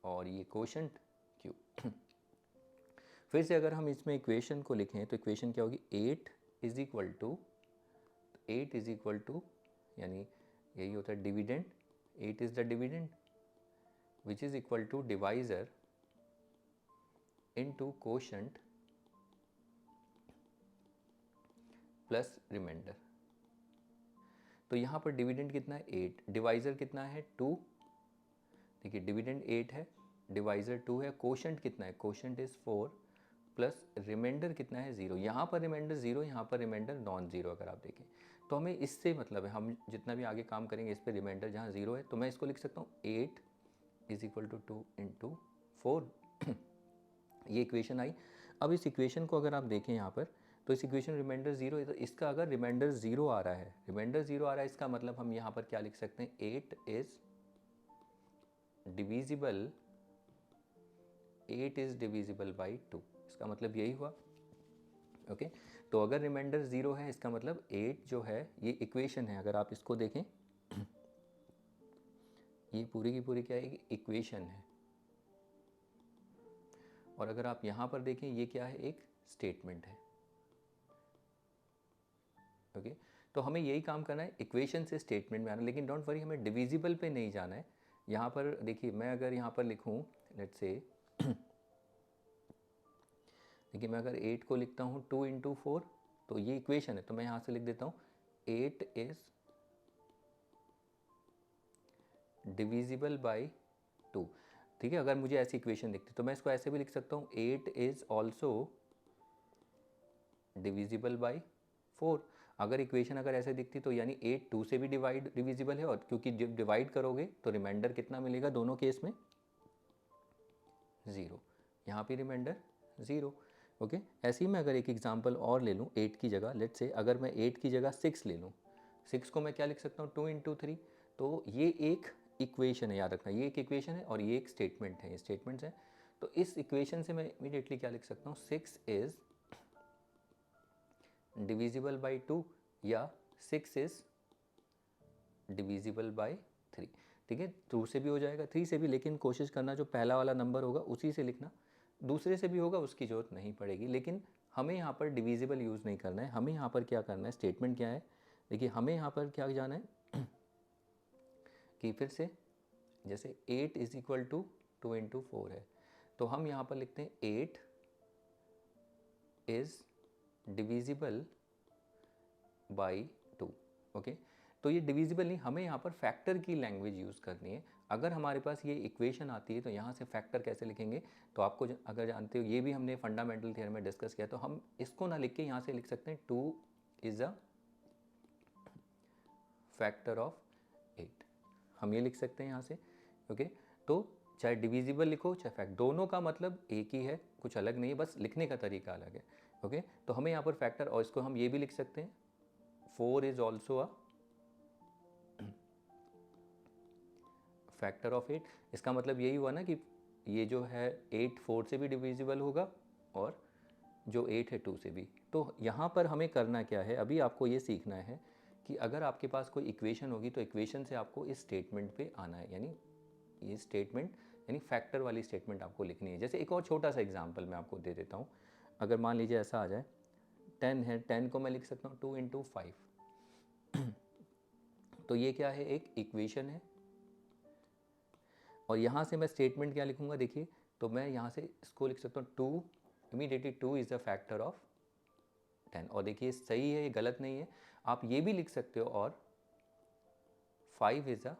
और ये कोशेंट क्यू। फिर से अगर हम इसमें इक्वेशन को लिखें तो इक्वेशन क्या होगी, 8 is equal to, 8 is equal to, यानी यही होता है dividend, 8 is the dividend which is equal to divisor into quotient plus remainder. तो यहाँ पर डिविडेंड कितना है 8, डिवाइज़र कितना है 2, देखिए डिविडेंड 8 है, डिवाइज़र 2 है, कोशेंट कितना है, कोशेंट इज़ 4, प्लस रिमाइंडर कितना है 0। यहाँ पर रिमाइंडर 0, यहाँ पर रिमाइंडर नॉन ज़ीरो। अगर आप देखें तो हमें इससे मतलब है, हम जितना भी आगे काम करेंगे इस पर रिमाइंडर जहाँ 0 है, तो मैं इसको लिख सकता हूँ 8 इज इक्वल टू 2 × 4। ये इक्वेशन आई। अब इस इक्वेशन को अगर आप देखें यहाँ पर, तो इस इक्वेशन रिमाइंडर 0 है, तो इसका अगर रिमाइंडर 0 आ रहा है, रिमाइंडर 0 आ रहा है, इसका मतलब हम यहाँ पर क्या लिख सकते हैं, 8 is divisible, 8 is divisible by 2। इसका मतलब यही हुआ। ओके, तो अगर रिमाइंडर 0 है, इसका मतलब 8 जो है, ये इक्वेशन है, अगर आप इसको देखें ये पूरी की पूरी क्या है, इक्वेशन है। और अगर आप यहाँ पर देखें, ये क्या है, एक स्टेटमेंट है। ओके, तो हमें यही काम करना है, इक्वेशन से स्टेटमेंट में आना, लेकिन डोंट वरी, हमें डिविजिबल पे नहीं जाना है। यहाँ पर देखिए, मैं अगर यहाँ पर लिखूँ, लेट्स से देखिए, मैं अगर 8 को लिखता हूँ 2 × 4, तो ये इक्वेशन है, तो मैं यहाँ से लिख देता हूँ 8 इज डिविजिबल बाई 2। ठीक है, अगर मुझे ऐसी इक्वेशन दिखती तो मैं इसको ऐसे भी लिख सकता हूँ 8 इज ऑल्सो डिविजिबल बाई 4। अगर इक्वेशन अगर ऐसे दिखती तो यानी 8 2 से भी डिविजिबल है, और क्योंकि जब डिवाइड करोगे तो रिमाइंडर कितना मिलेगा दोनों केस में, 0। यहाँ पे रिमाइंडर 0। ओके, ऐसे ही मैं अगर एक एग्जांपल और ले लूँ 8 की जगह, लेट्स से अगर मैं 8 की जगह 6 ले लूँ, 6 को मैं क्या लिख सकता हूँ, 2 × 3। तो ये एक इक्वेशन है, याद रखना, ये एक इक्वेशन है और ये एक स्टेटमेंट है, ये स्टेटमेंट्स हैं। तो इस इक्वेशन से मैं इमीडिएटली क्या लिख सकता हूँ, 6 इज डिविजिबल बाई 2, या 6 इज डिविजिबल बाई 3। ठीक है, 2 से भी हो जाएगा, 3 से भी, लेकिन कोशिश करना जो पहला वाला नंबर होगा उसी से लिखना, दूसरे से भी होगा उसकी ज़रूरत नहीं पड़ेगी, लेकिन हमें यहाँ पर डिविजिबल यूज़ नहीं करना है। हमें यहाँ पर क्या करना है, स्टेटमेंट क्या है, देखिए हमें यहाँ पर क्या जाना है कि फिर से जैसे 8 इज इक्वल टू 2 इंटू 4 है, तो हम यहाँ पर लिखते हैं 8 इज़ डिविजिबल बाई 2। ओके, तो ये डिविजिबल नहीं, हमें यहाँ पर फैक्टर की लैंग्वेज यूज़ करनी है। अगर हमारे पास ये इक्वेशन आती है तो यहाँ से फैक्टर कैसे लिखेंगे, तो आपको अगर जानते हो, ये भी हमने फंडामेंटल थ्योरम में डिस्कस किया, तो हम इसको ना लिख के यहाँ से लिख सकते हैं 2 इज़ अ फैक्टर ऑफ 8, हम ये लिख सकते हैं यहाँ से। ओके, तो चाहे डिविजिबल लिखो चाहे फैक्ट, दोनों का मतलब एक ही है, कुछ अलग नहीं है, बस लिखने का तरीका अलग है। ओके, तो हमें यहाँ पर फैक्टर, और इसको हम ये भी लिख सकते हैं 4 is also a factor of 8। इसका मतलब यही हुआ ना कि ये जो है 8 4 से भी डिविजिबल होगा और जो 8 है 2 से भी। तो यहाँ पर हमें करना क्या है, अभी आपको ये सीखना है कि अगर आपके पास कोई इक्वेशन होगी तो इक्वेशन से आपको इस स्टेटमेंट पे आना है, यानी ये स्टेटमेंट यानी फैक्टर वाली स्टेटमेंट आपको लिखनी है। जैसे एक और छोटा सा एग्जांपल मैं आपको दे देता हूँ। अगर मान लीजिए ऐसा आ जाए 10 है, 10 को मैं लिख सकता हूँ 2 इंटू 5 तो ये क्या है, एक इक्वेशन है। और यहाँ से मैं स्टेटमेंट क्या लिखूँगा, देखिए, तो मैं यहाँ से इसको लिख सकता हूँ 2, immediately 2 is a factor of 10। और देखिए सही है, ये गलत नहीं है। आप ये भी लिख सकते हो, और 5 is a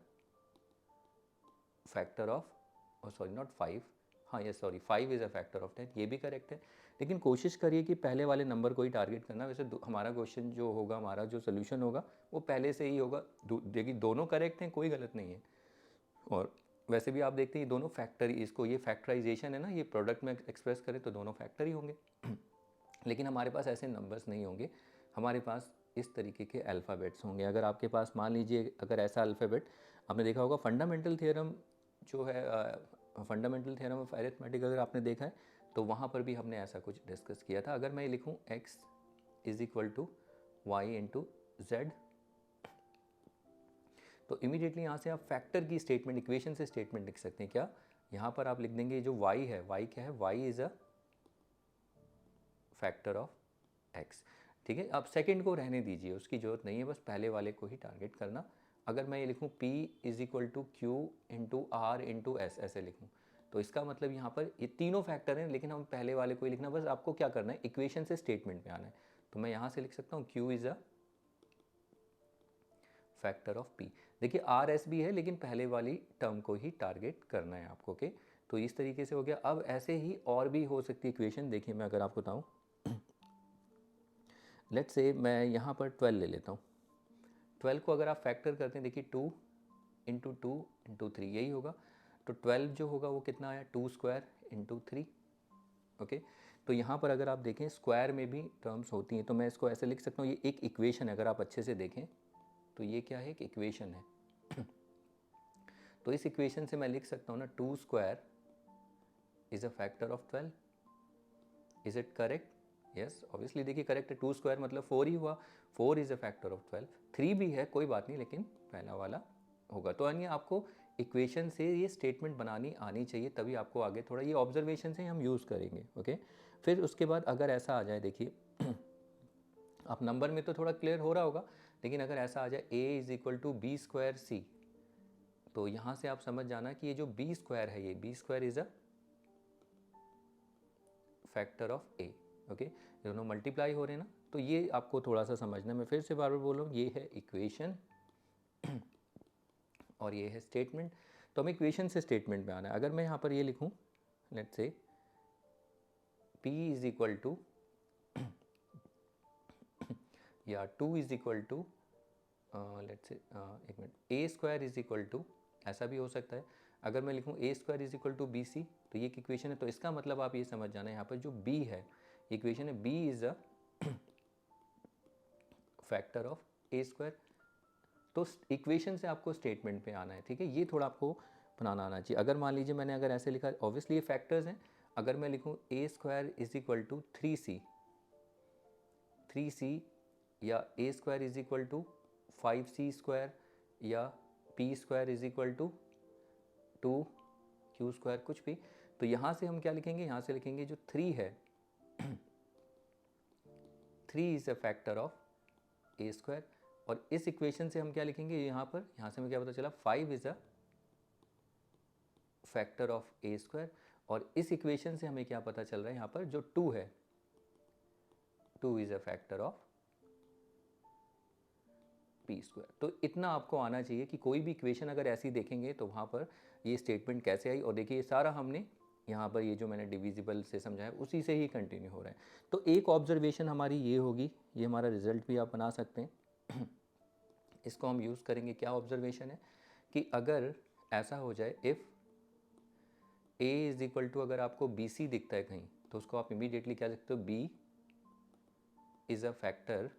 factor of, sorry not 5, हाँ ये sorry 5 is a factor of 10, ये भी करेक्ट है। लेकिन कोशिश करिए कि पहले वाले नंबर को ही टारगेट करना। वैसे हमारा क्वेश्चन जो होगा, हमारा जो सोल्यूशन होगा वो पहले से ही होगा। देखिए दोनों करेक्ट हैं, कोई गलत नहीं है। और वैसे भी आप देखते हैं ये दोनों फैक्टर, इसको ये फैक्टराइजेशन है ना, ये प्रोडक्ट में एक्सप्रेस करें तो दोनों फैक्टर ही होंगे लेकिन हमारे पास ऐसे नंबर्स नहीं होंगे, हमारे पास इस तरीके के अल्फ़ाबेट्स होंगे। अगर आपके पास मान लीजिए अगर ऐसा अल्फ़ाबेट, आपने देखा होगा फंडामेंटल थ्योरम जो है, फंडामेंटल थ्योरम ऑफ अरिथमेटिक, अगर आपने देखा है तो वहाँ पर भी हमने ऐसा कुछ डिस्कस किया था। अगर मैं लिखूँ x is equal to Y into Z, तो इमीडिएटली यहाँ से आप फैक्टर की स्टेटमेंट, इक्वेशन से स्टेटमेंट लिख सकते हैं। क्या, यहाँ पर आप लिख देंगे जो y है, y क्या है, y is a factor of x। ठीक है, आप सेकंड को रहने दीजिए, उसकी ज़रूरत नहीं है, बस पहले वाले को ही टारगेट करना। अगर मैं ये लिखूँ p is equal to Q into R into S, ऐसे लिखूँ, तो इसका मतलब यहाँ पर ये तीनों फैक्टर हैं, लेकिन हम पहले वाले को ही लिखना, बस आपको क्या करना है, इक्वेशन से स्टेटमेंट में आना है। तो मैं यहाँ से लिख सकता हूँ q is a factor of p। देखिए आर एस भी है, लेकिन पहले वाली टर्म को ही टारगेट करना है आपको। ओके, तो इस तरीके से हो गया। अब ऐसे ही और भी हो सकती है इक्वेशन। देखिए मैं अगर आपको बताऊँ, लेट्स से मैं यहाँ पर 12 ले लेता हूँ। 12 को अगर आप फैक्टर करते हैं, देखिए 2 इंटू 2 इंटू 3 यही होगा। तो 12 जो होगा वो कितना आया, 2 स्क्वायर इंटू 3। ओके, तो यहाँ पर अगर आप देखें स्क्वायर में भी टर्म्स होती हैं, तो मैं इसको ऐसे लिख सकता हूँ, ये एक इक्वेशन है। अगर आप अच्छे से देखें तो ये क्या है, एक इक्वेशन है तो इस इक्वेशन से मैं लिख सकता हूँ ना, 2 square is a factor of 12। Is it correct? Yes, obviously देखिए करेक्ट है। 2 स्क्वायर मतलब 4 ही हुआ, 4 इज़ अ फैक्टर ऑफ 12। 3 भी है, कोई बात नहीं, लेकिन पहला वाला होगा। तो यानी आपको इक्वेशन से ये स्टेटमेंट बनानी आनी चाहिए, तभी आपको आगे थोड़ा ये ऑब्जर्वेशन से हम यूज़ करेंगे। ओके, फिर उसके बाद अगर ऐसा आ जाए, देखिए आप नंबर में तो थोड़ा क्लियर हो रहा होगा, लेकिन अगर ऐसा आ जाए a is equal to B square C, तो यहाँ से आप समझ जाना कि ये जो बी स्क्वायर है, ये B square is a factor of a। Okay, दोनों मल्टीप्लाई हो रहे हैं ना, तो ये आपको थोड़ा सा समझना। मैं फिर से बार बार बोल रहा हूँ, ये है इक्वेशन और ये है स्टेटमेंट। तो हमें इक्वेशन से स्टेटमेंट में आना है। अगर मैं यहाँ पर ये लिखूँ, let's say p is equal to या 2 is equal to let's say एक मिनट, a square is equal to, ऐसा भी हो सकता है। अगर मैं लिखूँ a square is equal to B C, तो ये एक इक्वेशन है। तो इसका मतलब आप ये समझ जाना है, यहाँ पर जो b है, इक्वेशन है b is a factor of a square. तो इक्वेशन से आपको स्टेटमेंट पे आना है। ठीक है, ये थोड़ा आपको बनाना आना चाहिए। अगर मान लीजिए मैंने अगर ऐसे लिखा, ऑब्वियसली ये फैक्टर्स हैं। अगर मैं लिखूँ a square is equal to 3c, या a square is equal to 5c square, या p square is equal to 2q square, कुछ भी, तो यहाँ से हम क्या लिखेंगे, यहाँ से लिखेंगे जो 3 है 3 is a factor of A square, और इस इक्वेशन से हम क्या लिखेंगे यहाँ पर, यहाँ से हमें क्या पता चला 5 is a factor of A square, और इस इक्वेशन से हमें क्या पता चल रहा है यहाँ पर जो 2 है 2 is a factor of P square. तो इतना आपको आना चाहिए कि कोई भी इक्वेशन अगर ऐसी देखेंगे तो वहाँ पर ये स्टेटमेंट कैसे आई, और देखिए ये सारा हमने यहाँ पर ये जो मैंने डिविजिबल से समझाया उसी से ही कंटिन्यू हो रहा है। तो एक ऑब्जर्वेशन हमारी ये होगी, ये हमारा रिजल्ट भी आप बना सकते हैं इसको हम यूज़ करेंगे। क्या ऑब्जर्वेशन है कि अगर ऐसा हो जाए if a is equal to, अगर आपको बी सी दिखता है कहीं तो उसको आप इमीडिएटली क्या लिखते हो, b is a factor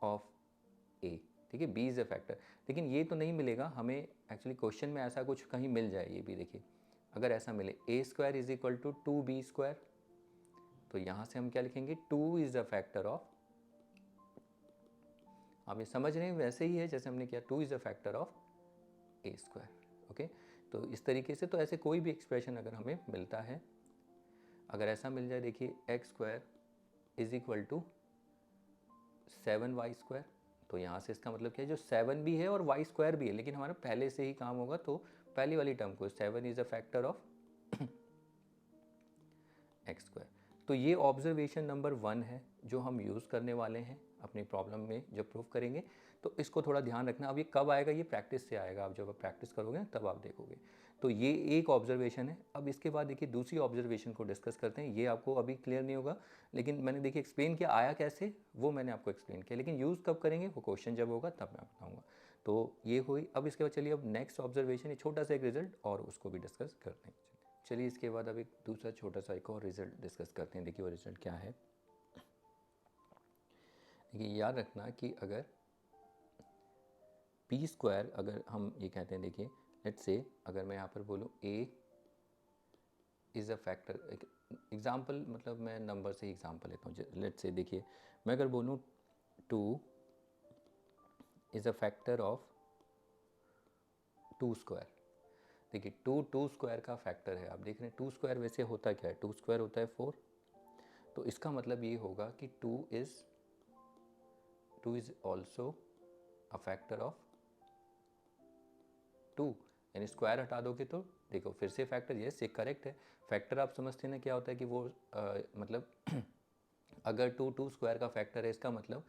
of a, ठीक है, b इज़ अ फैक्टर। लेकिन ये तो नहीं मिलेगा हमें, एक्चुअली क्वेश्चन में ऐसा कुछ कहीं मिल जाए, ये भी देखिए अगर ऐसा मिले a square is equal to 2b square, तो यहाँ से हम क्या लिखेंगे 2 इज़ अ फैक्टर ऑफ, आप ये समझ रहे हैं वैसे ही है जैसे हमने किया 2 is a factor of a square. Okay, तो इस तरीके से, तो ऐसे कोई भी एक्सप्रेशन अगर हमें मिलता है, अगर ऐसा मिल जाए देखिए X square is equal to 7y square, तो यहाँ से इसका मतलब क्या है जो 7 भी है और y स्क्वायर भी है, लेकिन हमारा पहले से ही काम होगा, तो पहली वाली टर्म को 7 is a factor of x square. तो ये ऑब्जर्वेशन नंबर 1 है जो हम यूज़ करने वाले हैं अपनी प्रॉब्लम में जब प्रूफ करेंगे। तो इसको थोड़ा ध्यान रखना। अब ये कब आएगा, ये प्रैक्टिस से आएगा, आप जब प्रैक्टिस करोगे तब आप देखोगे। तो ये एक ऑब्जर्वेशन है। अब इसके बाद देखिए दूसरी ऑब्जर्वेशन को डिस्कस करते हैं। ये आपको अभी क्लियर नहीं होगा, लेकिन मैंने देखिए एक्सप्लेन किया, आया कैसे वो मैंने आपको एक्सप्लेन किया, लेकिन यूज़ कब करेंगे वो क्वेश्चन जब होगा तब मैं बताऊँगा। तो ये हुई। अब इसके बाद चलिए अब नेक्स्ट ऑब्जर्वेशन, ये छोटा सा एक रिजल्ट और उसको भी डिस्कस करते हैं। चलिए इसके बाद अब एक दूसरा छोटा सा एक और रिजल्ट डिस्कस करते हैं। देखिए वो रिजल्ट क्या है। देखिए याद रखना कि अगर पी स्क्वायर, अगर हम ये कहते हैं, देखिए लेट्स से अगर मैं यहाँ पर बोलूँ a is a factor, example मतलब मैं नंबर से ही एग्जाम्पल लेता हूँ। लेट्स से देखिए मैं अगर बोलूँ 2 is a factor of 2 square. देखिए 2 स्क्वायर का फैक्टर है। आप देख रहे हैं 2 स्क्वायर वैसे होता क्या है, 2 स्क्वायर होता है 4। तो इसका मतलब ये होगा कि 2 is also a factor of 2, यानी स्क्वायर हटा दोगे तो देखो फिर से फैक्टर, यस ये करेक्ट है। फैक्टर आप समझते हैं ना क्या होता है कि वो मतलब अगर 2 स्क्वायर का फैक्टर है, इसका मतलब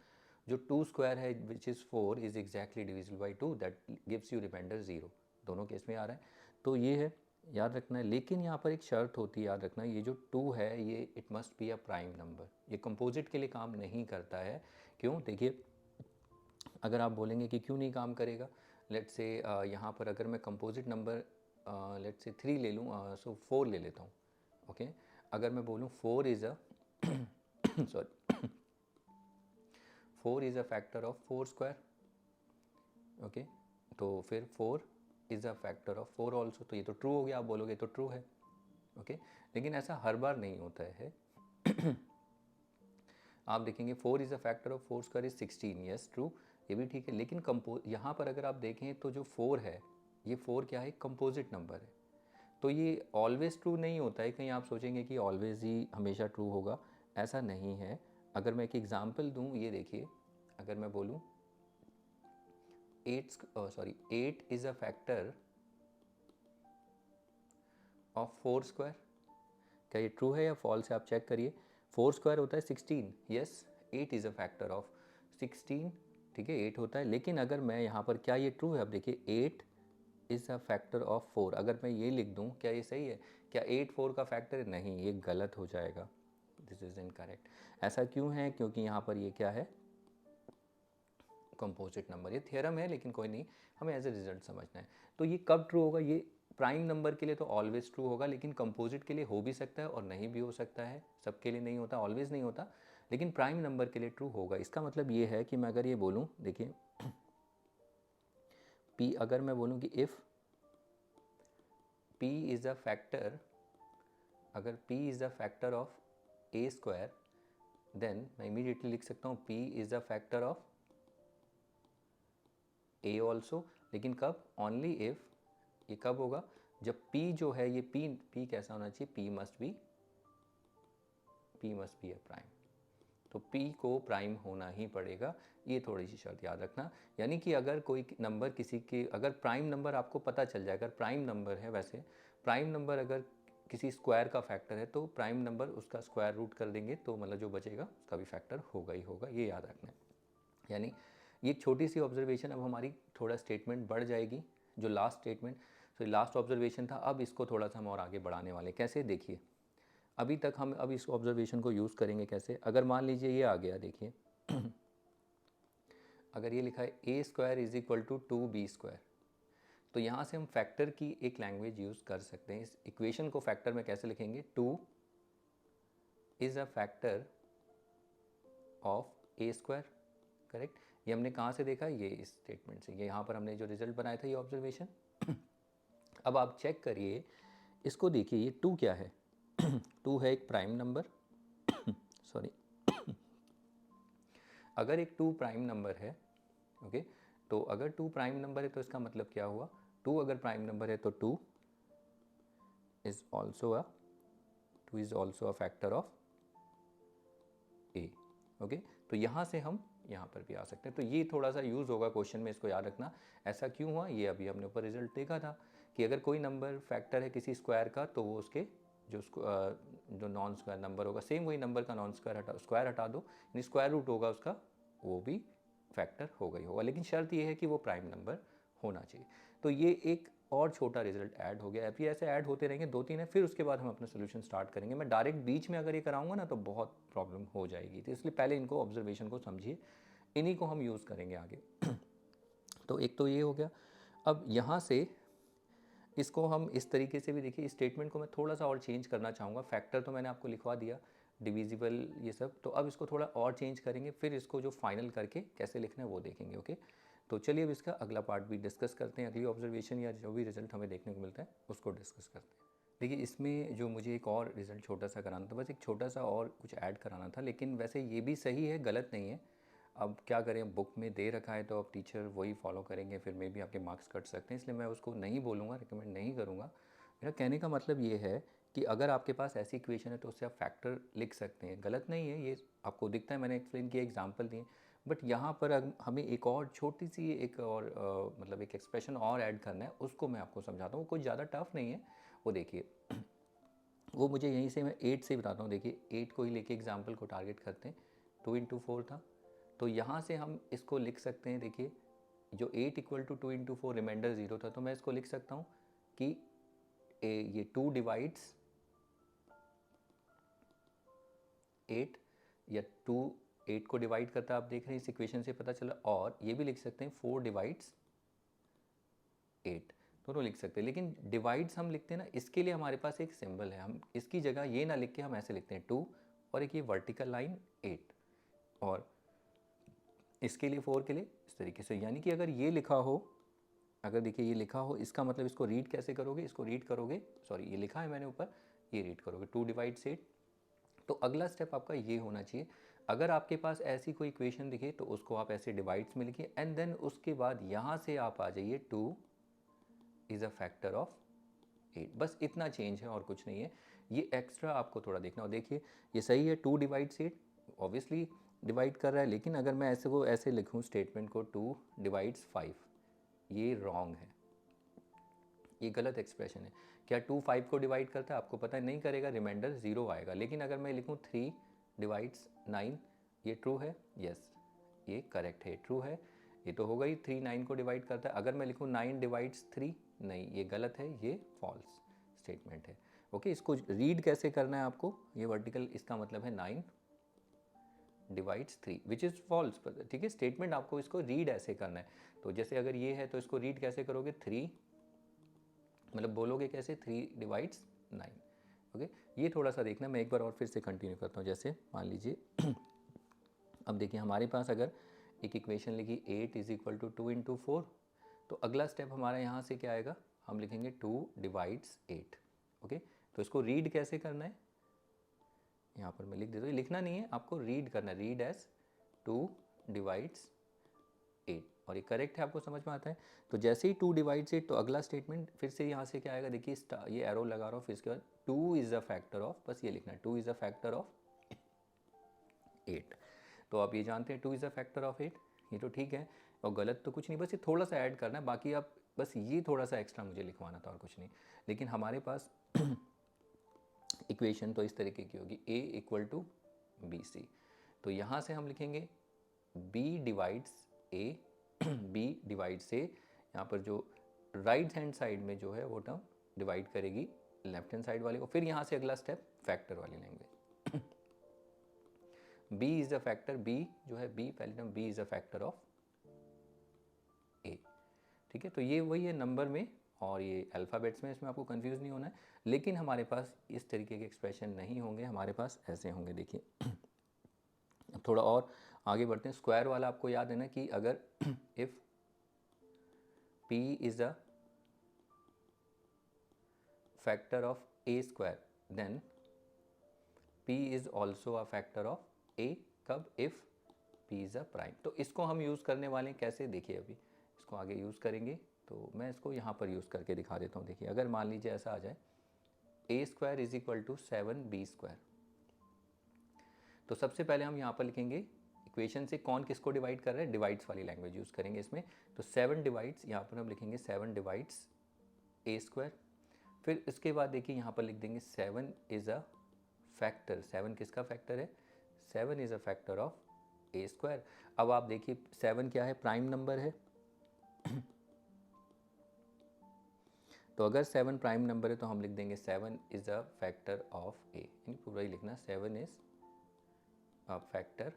जो 2 स्क्वायर है which is 4 is exactly divisible by 2, that gives you remainder 0। दोनों केस में आ रहा है, तो ये है, याद रखना है। लेकिन यहाँ पर एक शर्त होती है, याद रखना, ये जो 2 है ये it must be a prime number. ये कंपोजिट के लिए काम नहीं करता है। क्यों? देखिए अगर आप बोलेंगे कि क्यों नहीं काम करेगा, लेट्स से यहाँ पर अगर मैं कंपोजिट नंबर लेट्स से 3 ले लूँ, सो 4 ले लेता हूँ। ओके, अगर मैं बोलूँ 4 is a sorry 4 is a factor of 4 square. Okay, तो फिर 4 is a factor of 4 also, तो ये तो ट्रू हो गया, आप बोलोगे तो ट्रू है। ओके, लेकिन ऐसा हर बार नहीं होता है आप देखेंगे 4 is a factor of 4 square is 16, yes true, ये भी ठीक है। लेकिन यहाँ पर अगर आप देखें तो जो 4 है, ये 4 क्या है, कंपोजिट नंबर है, तो ये ऑलवेज ट्रू नहीं होता है। कहीं आप सोचेंगे कि ऑलवेज ही हमेशा ट्रू होगा, ऐसा नहीं है। अगर मैं एक एग्जांपल दूं, ये देखिए अगर मैं बोलूं 8 is a factor of 4 square, क्या ये ट्रू है या फॉल्स है, आप चेक करिए। 4 स्क्वायर होता है 16, yes 8 is a factor of 16, ठीक है 8 होता है। लेकिन अगर मैं यहाँ पर, क्या ये ट्रू है, अब देखिए 8 इज़ अ फैक्टर ऑफ 4, अगर मैं ये लिख दूँ क्या ये सही है? क्या 8 4 का फैक्टर है? नहीं, ये गलत हो जाएगा, दिस इज़ इनकरेक्ट। ऐसा क्यों है? क्योंकि यहाँ पर ये क्या है, कंपोजिट नंबर। ये थ्योरम है लेकिन कोई नहीं, हमें एज ए रिजल्ट समझना है। तो ये कब ट्रू होगा? ये प्राइम नंबर के लिए तो ऑलवेज ट्रू होगा, लेकिन कंपोजिट के लिए हो भी सकता है और नहीं भी हो सकता है, सबके लिए नहीं होता, ऑलवेज नहीं होता, लेकिन प्राइम नंबर के लिए ट्रू होगा। इसका मतलब ये है कि मैं अगर ये बोलूँ, देखिए p, अगर मैं बोलूँ कि if p is a factor, अगर p is a factor of a square, then मैं इमीडिएटली लिख सकता हूँ p is a factor of a also. लेकिन कब? ओनली इफ़, ये कब होगा? जब p जो है ये p कैसा होना चाहिए, p must be A prime, तो p को प्राइम होना ही पड़ेगा, ये थोड़ी सी शर्त याद रखना। यानी कि अगर कोई नंबर किसी के, अगर प्राइम नंबर आपको पता चल जाए, अगर प्राइम नंबर है, वैसे प्राइम नंबर अगर किसी स्क्वायर का फैक्टर है तो प्राइम नंबर उसका स्क्वायर रूट कर देंगे तो मतलब जो बचेगा उसका भी फैक्टर होगा ही होगा, ये याद रखना है। यानी ये छोटी सी ऑब्जर्वेशन अब हमारी थोड़ा स्टेटमेंट बढ़ जाएगी, जो लास्ट स्टेटमेंट, तो लास्ट ऑब्जर्वेशन था, अब इसको थोड़ा सा हम और आगे बढ़ाने वाले। कैसे, देखिए अभी तक हम अब इस ऑब्जर्वेशन को यूज़ करेंगे कैसे, अगर मान लीजिए ये आ गया, देखिए अगर ये लिखा है A square is equal to 2b², तो यहाँ से हम फैक्टर की एक लैंग्वेज यूज़ कर सकते हैं। इस इक्वेशन को फैक्टर में कैसे लिखेंगे, 2 is a factor of A square, correct. ये हमने कहाँ से देखा, ये इस स्टेटमेंट से, ये यहाँ पर हमने जो रिजल्ट बनाया था ये ऑब्जर्वेशन। अब आप चेक करिए इसको, देखिए ये 2 क्या है, 2 है एक प्राइम नंबर सॉरी अगर एक 2 प्राइम नंबर है, ओके, तो अगर 2 प्राइम नंबर है तो इसका मतलब क्या हुआ, 2 अगर प्राइम नंबर है तो 2 is also a factor of A, okay. तो यहाँ से हम यहाँ पर भी आ सकते हैं, तो ये थोड़ा सा यूज़ होगा क्वेश्चन में, इसको याद रखना। ऐसा क्यों हुआ, ये अभी हमने ऊपर रिजल्ट देखा था कि अगर कोई नंबर फैक्टर है किसी स्क्वायर का तो वो उसके जो नॉन स्क्वायर नंबर होगा, सेम वही नंबर का नॉन स्क्वायर हटा दो, यानी स्क्वायर रूट होगा उसका, वो भी फैक्टर होगा ही होगा, लेकिन शर्त ये है कि वो प्राइम नंबर होना चाहिए। तो ये एक और छोटा रिजल्ट ऐड हो गया। अभी ऐसे ऐड होते रहेंगे, 2-3 है, फिर उसके बाद हम अपना सोल्यूशन स्टार्ट करेंगे। मैं डायरेक्ट बीच में अगर ये कराऊंगा ना तो बहुत प्रॉब्लम हो जाएगी, तो इसलिए पहले इनको ऑब्जर्वेशन को समझिए, इन्हीं को हम यूज़ करेंगे आगे। तो एक तो ये हो गया। अब यहाँ से इसको हम इस तरीके से भी देखिए, इस स्टेटमेंट को मैं थोड़ा सा और चेंज करना चाहूँगा। फैक्टर तो मैंने आपको लिखवा दिया, डिविजिबल ये सब, तो अब इसको थोड़ा और चेंज करेंगे, फिर इसको जो फाइनल करके कैसे लिखना है वो देखेंगे, ओके। तो चलिए अब इसका अगला पार्ट भी डिस्कस करते हैं, अगली ऑब्जर्वेशन या जो भी रिजल्ट हमें देखने को मिलता है उसको डिस्कस करते हैं। देखिए इसमें जो मुझे एक और रिजल्ट छोटा सा कराना था, बस एक छोटा सा और कुछ ऐड कराना था, लेकिन वैसे ये भी सही है, गलत नहीं है। अब क्या करें, बुक में दे रखा है तो अब टीचर वही फॉलो करेंगे, फिर मे भी आपके मार्क्स कट सकते हैं, इसलिए मैं उसको नहीं बोलूँगा, रिकमेंड नहीं करूँगा। मेरा कहने का मतलब ये है कि अगर आपके पास ऐसी इक्वेशन है तो उससे आप फैक्टर लिख सकते हैं, गलत नहीं है, ये आपको दिखता है, मैंने एक्सप्लेन किया, एग्जाम्पल दिए। बट यहाँ पर हमें एक और छोटी सी एक और मतलब एक एक्सप्रेशन और ऐड करना है, उसको मैं आपको समझाता हूँ, कोई ज़्यादा टफ नहीं है। वो देखिए वो मुझे यहीं से मैं 8 से बताता हूँ। देखिए 8 को ही लेके एग्जाम्पल को टारगेट करते हैं, 2 × 4 था, तो यहाँ से हम इसको लिख सकते हैं। देखिए जो 8 इक्वल टू 2 × 4 रिमाइंडर 0 था, तो मैं इसको लिख सकता हूँ कि ये 2 डिवाइड्स 8, या 2 8 को डिवाइड करता है, आप देख रहे हैं इस इक्वेशन से पता चला। और ये भी लिख सकते हैं 4 डिवाइड्स 8, दोनों लिख सकते हैं, लेकिन डिवाइड्स हम लिखते हैं ना, इसके लिए हमारे पास एक सिंबल है, हम इसकी जगह ये ना लिख के हम ऐसे लिखते हैं 2 और एक ये वर्टिकल लाइन 8, और इसके लिए 4 के लिए इस तरीके से। यानी कि अगर ये लिखा हो, अगर देखिए ये लिखा हो, इसका मतलब इसको रीड कैसे करोगे, इसको रीड करोगे, सॉरी ये लिखा है मैंने ऊपर, ये रीड करोगे 2 डिवाइड्स 8। तो अगला स्टेप आपका ये होना चाहिए, अगर आपके पास ऐसी कोई इक्वेशन दिखे तो उसको आप ऐसे डिवाइड्स में लिखिए, एंड देन उसके बाद यहाँ से आप आ जाइए 2 इज़ अ फैक्टर ऑफ 8, बस इतना चेंज है और कुछ नहीं है। ये एक्स्ट्रा आपको थोड़ा देखना हो। देखिए ये सही है, 2 डिवाइड्स 8 ऑब्वियसली डिवाइड कर रहा है, लेकिन अगर मैं ऐसे को ऐसे लिखूँ स्टेटमेंट को 2 डिवाइड्स 5, ये रॉन्ग है, ये गलत एक्सप्रेशन है। क्या 2 5 को डिवाइड करता है, आपको पता है नहीं करेगा, रिमाइंडर 0 आएगा। लेकिन अगर मैं लिखूँ 3 डिवाइड्स 9, ये ट्रू है, यस ये करेक्ट है, ट्रू है, ये तो होगा ही, 3 9 को डिवाइड करता है। अगर मैं लिखूँ 9 डिवाइड्स 3, नहीं ये गलत है, ये फॉल्स स्टेटमेंट है, ओके। इसको रीड कैसे करना है आपको, ये वर्टिकल, इसका मतलब है 9 डिवाइड्स 3 विच इज़ फॉल्स, ठीक है। स्टेटमेंट आपको इसको रीड ऐसे करना है, तो जैसे अगर ये है तो इसको रीड कैसे करोगे, 3 मतलब बोलोगे कैसे, 3 डिवाइड्स 9, ओके। ये थोड़ा सा देखना, मैं एक बार और फिर से कंटिन्यू करता हूँ। जैसे मान लीजिए अब देखिए हमारे पास अगर एक इक्वेशन लिखी 8 इज इक्वल टू 2 × 4, तो अगला स्टेप हमारा यहाँ से क्या आएगा, हम लिखेंगे 2 डिवाइड्स 8, ओके। तो इसको रीड कैसे करना है, यहाँ पर मैं लिख देता हूँ, लिखना नहीं है आपको, रीड करना है, रीड एज 2 डिवाइड्स 8, और ये करेक्ट है, आपको समझ में आता है। तो जैसे ही 2 डिवाइड्स 8 तो अगला स्टेटमेंट फिर से यहाँ से क्या आएगा, देखिए ये एरो लगा रहा हूँ, फिर इसके बाद 2 इज़ अ फैक्टर ऑफ, बस ये लिखना है 2 इज़ अ फैक्टर ऑफ 8। तो आप ये जानते हैं 2 इज़ अ फैक्टर ऑफ 8, ये तो ठीक है, और गलत तो कुछ नहीं, बस ये थोड़ा सा ऐड करना है, बाकी आप बस ये थोड़ा सा एक्स्ट्रा मुझे लिखवाना था और कुछ नहीं। लेकिन हमारे पास इक्वेशन तो इस तरीके की होगी, a equal to B C. तो यहाँ से हम लिखेंगे b divides a, b divides a, यहाँ पर जो राइट हैंड साइड में जो है वो टर्म डिवाइड करेगी लेफ्ट हैंड साइड वाले को। फिर यहाँ से अगला स्टेप फैक्टर वाली लेंगे। b is a factor, b जो है b पहले term b is a factor of a, ठीक है। तो ये वही है नंबर में और ये अल्फ़ाबेट्स में, इसमें आपको कंफ्यूज नहीं होना है। लेकिन हमारे पास इस तरीके के एक्सप्रेशन नहीं होंगे, हमारे पास ऐसे होंगे, देखिए। अब थोड़ा और आगे बढ़ते हैं। स्क्वायर वाला आपको याद है ना कि अगर if p is a factor of a square then p is also a factor of a, कब, if p is a prime. तो इसको हम यूज़ करने वाले हैं कैसे, देखिए अभी इसको आगे यूज़ करेंगे, तो मैं इसको यहाँ पर यूज़ करके दिखा देता हूँ। देखिए अगर मान लीजिए ऐसा आ जाए a square is equal to 7b square, तो सबसे पहले हम यहाँ पर लिखेंगे इक्वेशन से कौन किसको डिवाइड कर रहा है, डिवाइड्स वाली लैंग्वेज यूज़ करेंगे इसमें। तो 7 डिवाइड्स, यहाँ पर हम लिखेंगे 7 डिवाइड्स a स्क्वायर। फिर इसके बाद देखिए यहाँ पर लिख देंगे 7 इज़ अ फैक्टर, 7 किसका फैक्टर है, 7 is a factor of a square. अब आप देखिए 7 क्या है, प्राइम नंबर है। तो अगर 7 प्राइम नंबर है तो हम लिख देंगे 7 is a factor of a, यानी पूरा ही लिखना 7 is a factor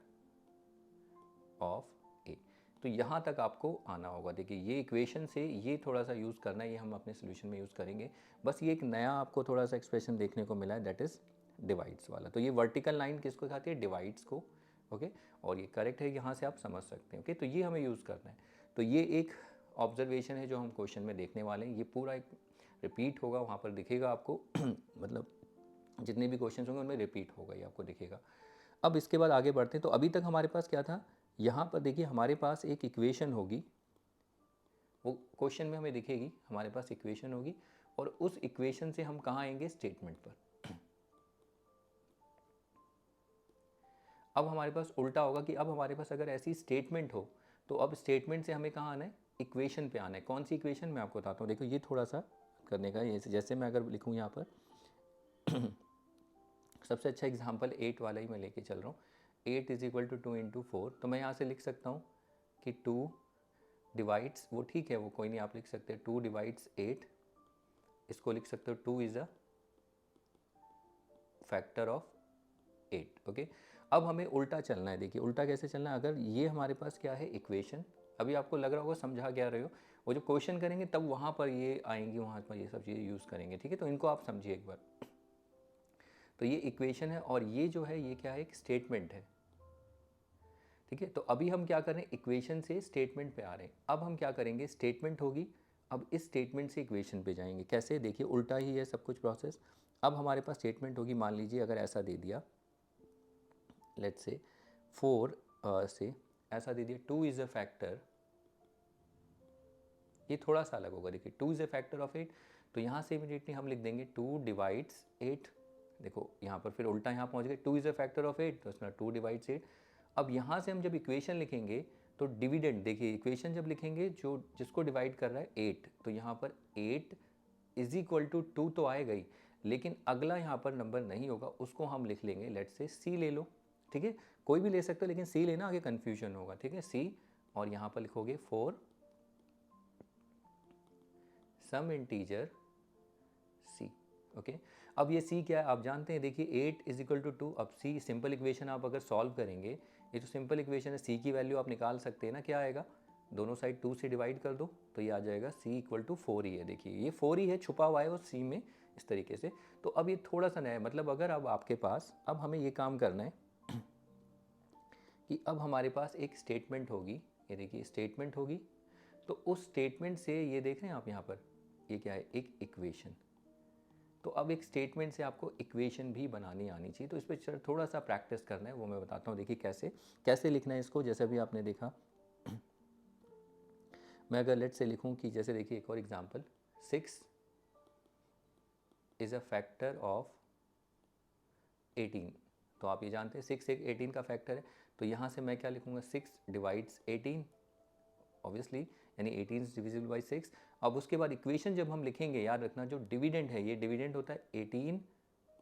of a। तो यहाँ तक आपको आना होगा। देखिए ये इक्वेशन से ये थोड़ा सा यूज़ करना है, ये हम अपने सोल्यूशन में यूज़ करेंगे। बस ये एक नया आपको थोड़ा सा एक्सप्रेशन देखने को मिला है, दैट इज़ डिवाइड्स वाला। तो ये वर्टिकल लाइन किसको दिखाती है, डिवाइड्स को, ओके। और ये करेक्ट है, यहाँ से आप समझ सकते हैं, ओके। तो ये हमें यूज़ करना है। तो ये एक ऑब्जर्वेशन है जो हम क्वेश्चन में देखने वाले हैं। ये पूरा एक रिपीट होगा, वहाँ पर दिखेगा आपको मतलब जितने भी क्वेश्चन होंगे उनमें रिपीट होगा, ये आपको दिखेगा। अब इसके बाद आगे बढ़ते हैं। तो अभी तक हमारे पास क्या था, यहाँ पर देखिए हमारे पास एक इक्वेशन होगी, वो क्वेश्चन में हमें दिखेगी, हमारे पास इक्वेशन होगी, और उस इक्वेशन से हम कहाँ आएंगे, स्टेटमेंट पर। अब हमारे पास उल्टा होगा कि अब हमारे पास अगर ऐसी स्टेटमेंट हो तो अब स्टेटमेंट से हमें कहाँ आना है, इक्वेशन पे आना है। कौन सी इक्वेशन, मैं आपको बताता हूँ। देखो ये थोड़ा सा करने का, जैसे मैं अगर लिखूँ यहाँ पर सबसे अच्छा एग्जाम्पल 8 वाला ही मैं लेके चल रहा हूँ। 8 इज इक्वल टू 2 इंटू 4, तो मैं यहाँ से लिख सकता हूँ कि 2 डिवाइड्स, वो ठीक है, वो कोई नहीं, आप लिख सकते हैं 2 डिवाइड्स 8, इसको लिख सकते हो 2 is a factor of 8, okay. अब हमें उल्टा चलना है। देखिए उल्टा कैसे चलना है, अगर ये हमारे पास क्या है, इक्वेशन, अभी आपको लग रहा होगा समझा क्या रहे हो, वो जो क्वेश्चन करेंगे तब वहाँ पर ये आएंगी, वहाँ पर ये सब चीज़ें यूज़ करेंगे, ठीक है। तो इनको आप समझिए एक बार। तो ये इक्वेशन है और ये जो है ये क्या है, एक स्टेटमेंट है, ठीक है। तो अभी हम क्या कर रहे हैं, इक्वेशन से स्टेटमेंट पे आ रहे हैं। अब हम क्या करेंगे, स्टेटमेंट होगी, अब इस स्टेटमेंट से इक्वेशन पे जाएंगे। कैसे, देखिए उल्टा ही है सब कुछ प्रोसेस। अब हमारे पास स्टेटमेंट होगी, मान लीजिए अगर ऐसा दे दिया, लेट्स से 4 से ऐसा दे दिया 2 इज़ अ फैक्टर, ये थोड़ा सा अलग होगा। देखिए 2 इज़ अ फैक्टर ऑफ 8, तो यहाँ से इमीडिएटली हम लिख देंगे 2 डिवाइड्स 8। देखो यहाँ पर फिर उल्टा यहाँ पहुँच गए, 2 इज़ अ फैक्टर ऑफ 8, तो इसमें 2 डिवाइड्स 8। अब यहाँ से हम जब इक्वेशन लिखेंगे तो डिविडेंड, देखिए इक्वेशन जब लिखेंगे जो जिसको डिवाइड कर रहा है 8, तो यहाँ पर 8 इज इक्वल टू 2 तो आएगा ही, लेकिन अगला यहाँ पर नंबर नहीं होगा, उसको हम लिख लेंगे, लेट्स से सी ले लो, ठीक है। कोई भी ले सकते हो लेकिन सी लेना, आगे कन्फ्यूजन होगा, ठीक है। सी, और यहाँ पर लिखोगे 4 सम इंटीजर c, ओके। अब ये c क्या है आप जानते हैं, देखिए 8 इज इक्वल टू 2। अब c सिंपल इक्वेशन आप अगर सॉल्व करेंगे, ये तो सिंपल इक्वेशन है, c की वैल्यू आप निकाल सकते हैं ना, क्या आएगा, दोनों साइड 2 से डिवाइड कर दो तो ये आ जाएगा c इक्वल टू 4 ही है। देखिए ये 4 ही है, छुपा हुआ है वो c में, इस तरीके से। तो अब ये थोड़ा सा नया है, मतलब अगर अब आपके पास, अब हमें ये काम करना है कि अब हमारे पास एक स्टेटमेंट होगी, ये देखिए स्टेटमेंट होगी, तो उस स्टेटमेंट से ये देख रहे हैं आप यहाँ पर, ये क्या है, एक इक्वेशन। तो अब एक स्टेटमेंट से आपको इक्वेशन भी बनानी आनी चाहिए, तो इस पर थोड़ा सा प्रैक्टिस करना है, वो मैं बताता हूँ। देखिए कैसे कैसे लिखना है इसको, जैसे भी आपने देखा मैं अगर लेट से लिखूं कि जैसे देखिए एक और example, 6 is a factor of 18, तो आप ये जानते हैं 6 एक 18 का फैक्टर है, तो यहाँ से मैं क्या लिखूँगा, 6 डिवाइड्स 18 ऑब्वियसली, यानी 18 इज डिविजिबल बाई 6। अब उसके बाद इक्वेशन जब हम लिखेंगे, याद रखना जो डिविडेंड है, ये डिविडेंड होता है 18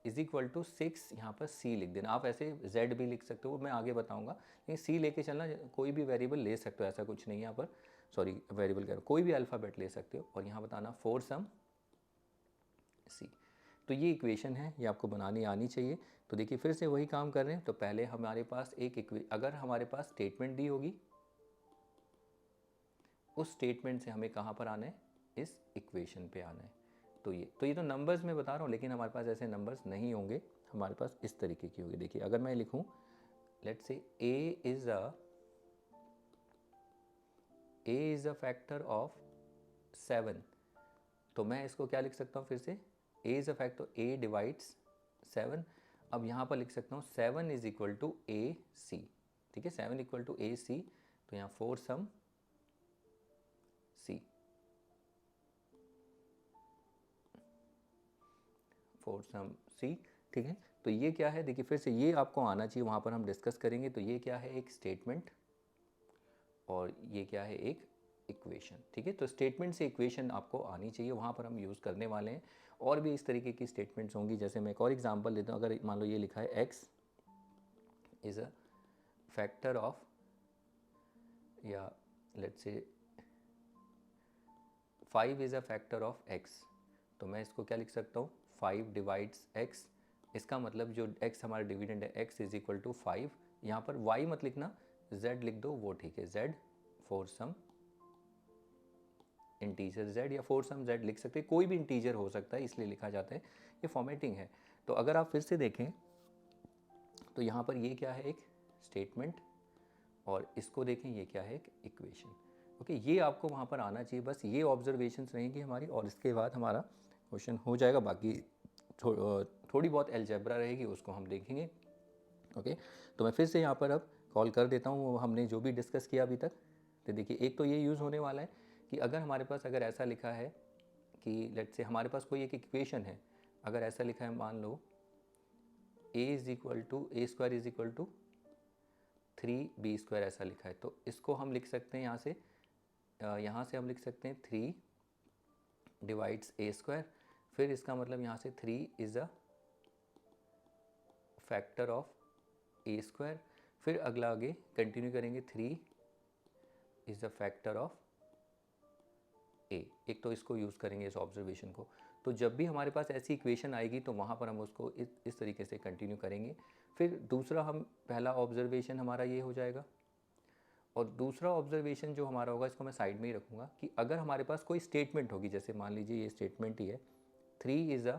इज इक्वल टू 6, यहाँ पर सी लिख देना। आप ऐसे z भी लिख सकते हो, मैं आगे बताऊंगा, लेकिन सी लेके चलना, कोई भी वेरिएबल ले सकते हो, ऐसा कुछ नहीं है यहाँ पर, सॉरी वेरिएबल कह रहा हूँ, कोई भी अल्फ़ाबेट ले सकते हो, और यहाँ बताना 4 सम सी। तो ये इक्वेशन है, ये आपको बनानी आनी चाहिए। तो देखिए फिर से वही काम कर रहे हैं, तो पहले हमारे पास अगर हमारे पास स्टेटमेंट दी होगी, उस स्टेटमेंट से हमें कहाँ पर आना है, इस इक्वेशन पे आना है। तो ये तो नंबर्स में बता रहा हूँ, लेकिन हमारे पास ऐसे नंबर्स नहीं होंगे, हमारे पास इस तरीके की होगी। देखिए अगर मैं लिखूँ, let's say a is a factor of 7, तो मैं इसको क्या लिख सकता हूँ फिर से, a is a factor, a divides 7। अब यहाँ पर लिख सकता हूँ 7 इज इक्वल टू ए सी, ठीक है, 7 इक्वल टू ए सी, तो यहाँ 4 सम सी, 4 सम सी, ठीक है। तो ये क्या है, देखिए फिर से ये आपको आना चाहिए, वहाँ पर हम डिस्कस करेंगे। तो ये क्या है, एक स्टेटमेंट, और ये क्या है, एक इक्वेशन, ठीक है। तो स्टेटमेंट से इक्वेशन आपको आनी चाहिए, वहाँ पर हम यूज़ करने वाले हैं। और भी इस तरीके की स्टेटमेंट्स होंगी, जैसे मैं एक और एग्जांपल लेता हूँ। अगर मान लो ये लिखा है x is a factor of, या let's say 5 is a factor of x, तो मैं इसको क्या लिख सकता हूँ, 5 डिवाइड्स x। इसका मतलब जो x हमारा डिविडेंड है, x इज इक्वल टू 5, यहाँ पर y मत लिखना, z लिख दो, वो ठीक है, z 4 सम इंटीजर z, या 4 सम z लिख सकते हैं, कोई भी इंटीजर हो सकता है, इसलिए लिखा जाता है, ये फॉर्मेटिंग है। तो अगर आप फिर से देखें, तो यहाँ पर ये क्या है, एक स्टेटमेंट, और इसको देखें, ये क्या है, एक इक्वेशन। ओके, ये आपको वहाँ पर आना चाहिए, बस ये ऑब्जर्वेशंस रहेंगी हमारी, और इसके बाद हमारा क्वेश्चन हो जाएगा। बाकी थोड़ी बहुत अलजेब्रा रहेगी, उसको हम देखेंगे। ओके, तो मैं फिर से यहाँ पर अब कॉल कर देता हूँ हमने जो भी डिस्कस किया अभी तक। तो देखिए एक तो ये यूज़ होने वाला है कि अगर हमारे पास अगर ऐसा लिखा है कि लेट्स से हमारे पास कोई एक इक्वेशन है, अगर ऐसा लिखा है, मान लो a is equal to A square is equal to 3b², ऐसा लिखा है, तो इसको हम लिख सकते हैं यहाँ से हम लिख सकते हैं 3 डिवाइड्स a², फिर इसका मतलब यहाँ से 3 is a factor of a², फिर अगला आगे कंटिन्यू करेंगे, 3 is a factor of a। एक तो इसको यूज़ करेंगे, इस ऑब्जर्वेशन को। तो जब भी हमारे पास ऐसी इक्वेशन आएगी, तो वहाँ पर हम उसको इस तरीके से कंटिन्यू करेंगे। फिर दूसरा, हम पहला ऑब्जर्वेशन हमारा ये हो जाएगा, और दूसरा ऑब्जर्वेशन जो हमारा होगा, इसको मैं साइड में ही रखूँगा, कि अगर हमारे पास कोई स्टेटमेंट होगी, जैसे मान लीजिए ये स्टेटमेंट ही है, 3 is a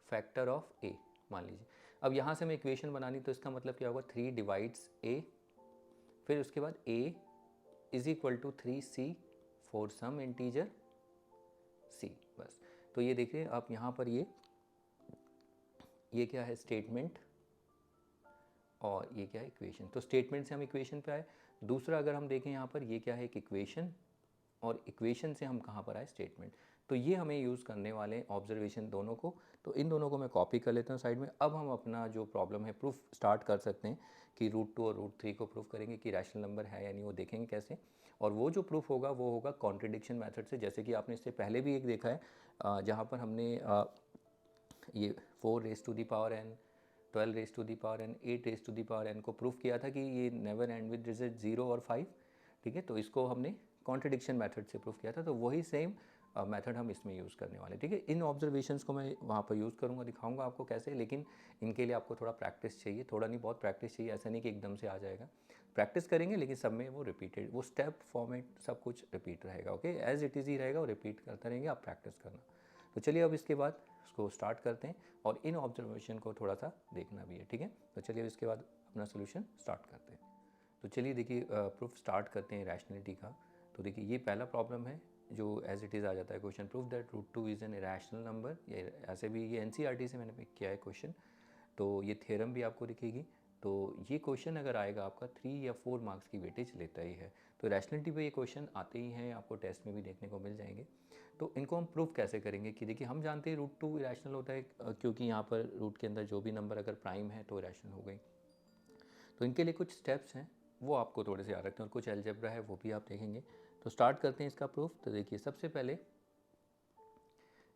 factor of a, मान लीजिए। अब यहाँ से मैं इक्वेशन बनानी, तो इसका मतलब क्या होगा, 3 डिवाइड्स a, फिर उसके बाद a is equal to 3c for some integer c, बस। तो ये देखिए आप यहाँ पर ये क्या है, स्टेटमेंट, और ये क्या है, इक्वेशन। तो स्टेटमेंट से हम इक्वेशन पे आए। दूसरा अगर हम देखें यहाँ पर, ये क्या है, एक इक्वेशन, और इक्वेशन से हम कहाँ पर आए, स्टेटमेंट। तो ये हमें यूज़ करने वाले हैं ऑब्जर्वेशन दोनों को। तो इन दोनों को मैं कॉपी कर लेता हूँ साइड में। अब हम अपना जो प्रॉब्लम है, प्रूफ स्टार्ट कर सकते हैं, कि √2 और √3 को प्रूफ करेंगे कि रैशनल नंबर है या नहीं, वो देखेंगे कैसे। और वो जो प्रूफ होगा, वो होगा कॉन्ट्रडिक्शन मेथड से, जैसे कि आपने इससे पहले भी एक देखा है, जहाँ पर हमने ये 4 raise to the power n, 12 raise to the power n, 8 raise to the power n को प्रूफ किया था कि ये नेवर एंड विद डिजिट 0 और 5, ठीक है। तो इसको हमने कॉन्ट्रडिक्शन मेथड से प्रूफ किया था, तो वही सेम मेथड हम इसमें यूज़ करने वाले, ठीक है। इन ऑब्जर्वेशंस को मैं वहाँ पर यूज़ करूँगा, दिखाऊंगा आपको कैसे, लेकिन इनके लिए आपको थोड़ा प्रैक्टिस चाहिए, थोड़ा नहीं बहुत प्रैक्टिस चाहिए, ऐसा नहीं कि एकदम से आ जाएगा। प्रैक्टिस करेंगे, लेकिन सब में वो रिपीटेड, वो स्टेप फॉर्मेट सब कुछ रिपीट रहेगा, ओके, एज इट इज़ ही रहेगा, वो रिपीट करते रहेंगे, आप प्रैक्टिस करना। तो चलिए अब इसके बाद उसको स्टार्ट करते हैं, और इन ऑब्जर्वेशन को थोड़ा सा देखना भी है, ठीक है। तो चलिए अब इसके बाद अपना सोल्यूशन स्टार्ट करते हैं। तो चलिए देखिए प्रूफ स्टार्ट करते हैं रैशनलिटी का। तो देखिए ये पहला प्रॉब्लम है, जो एज इट इज़ आ जाता है question, proof that √2 is an irrational number. ये ऐसे भी ये NCERT से मैंने पिक किया है क्वेश्चन, तो ये थ्योरम भी आपको दिखेगी। तो ये क्वेश्चन अगर आएगा आपका 3 या 4 मार्क्स की वेटेज लेता ही है। तो रैशनलिटी पे ये क्वेश्चन आते ही हैं, आपको टेस्ट में भी देखने को मिल जाएंगे। तो इनको हम प्रूफ कैसे करेंगे कि देखिए हम जानते हैं रूट 2 इरेशनल होता है क्योंकि यहाँ पर रूट के अंदर जो भी नंबर अगर प्राइम है तो इरेशनल हो गई। तो इनके लिए कुछ स्टेप्स हैं, वो आपको थोड़े से याद रखते हैं, और कुछ अलजेब्रा है वो भी आप देखेंगे। तो स्टार्ट करते हैं इसका प्रूफ। तो देखिए सबसे पहले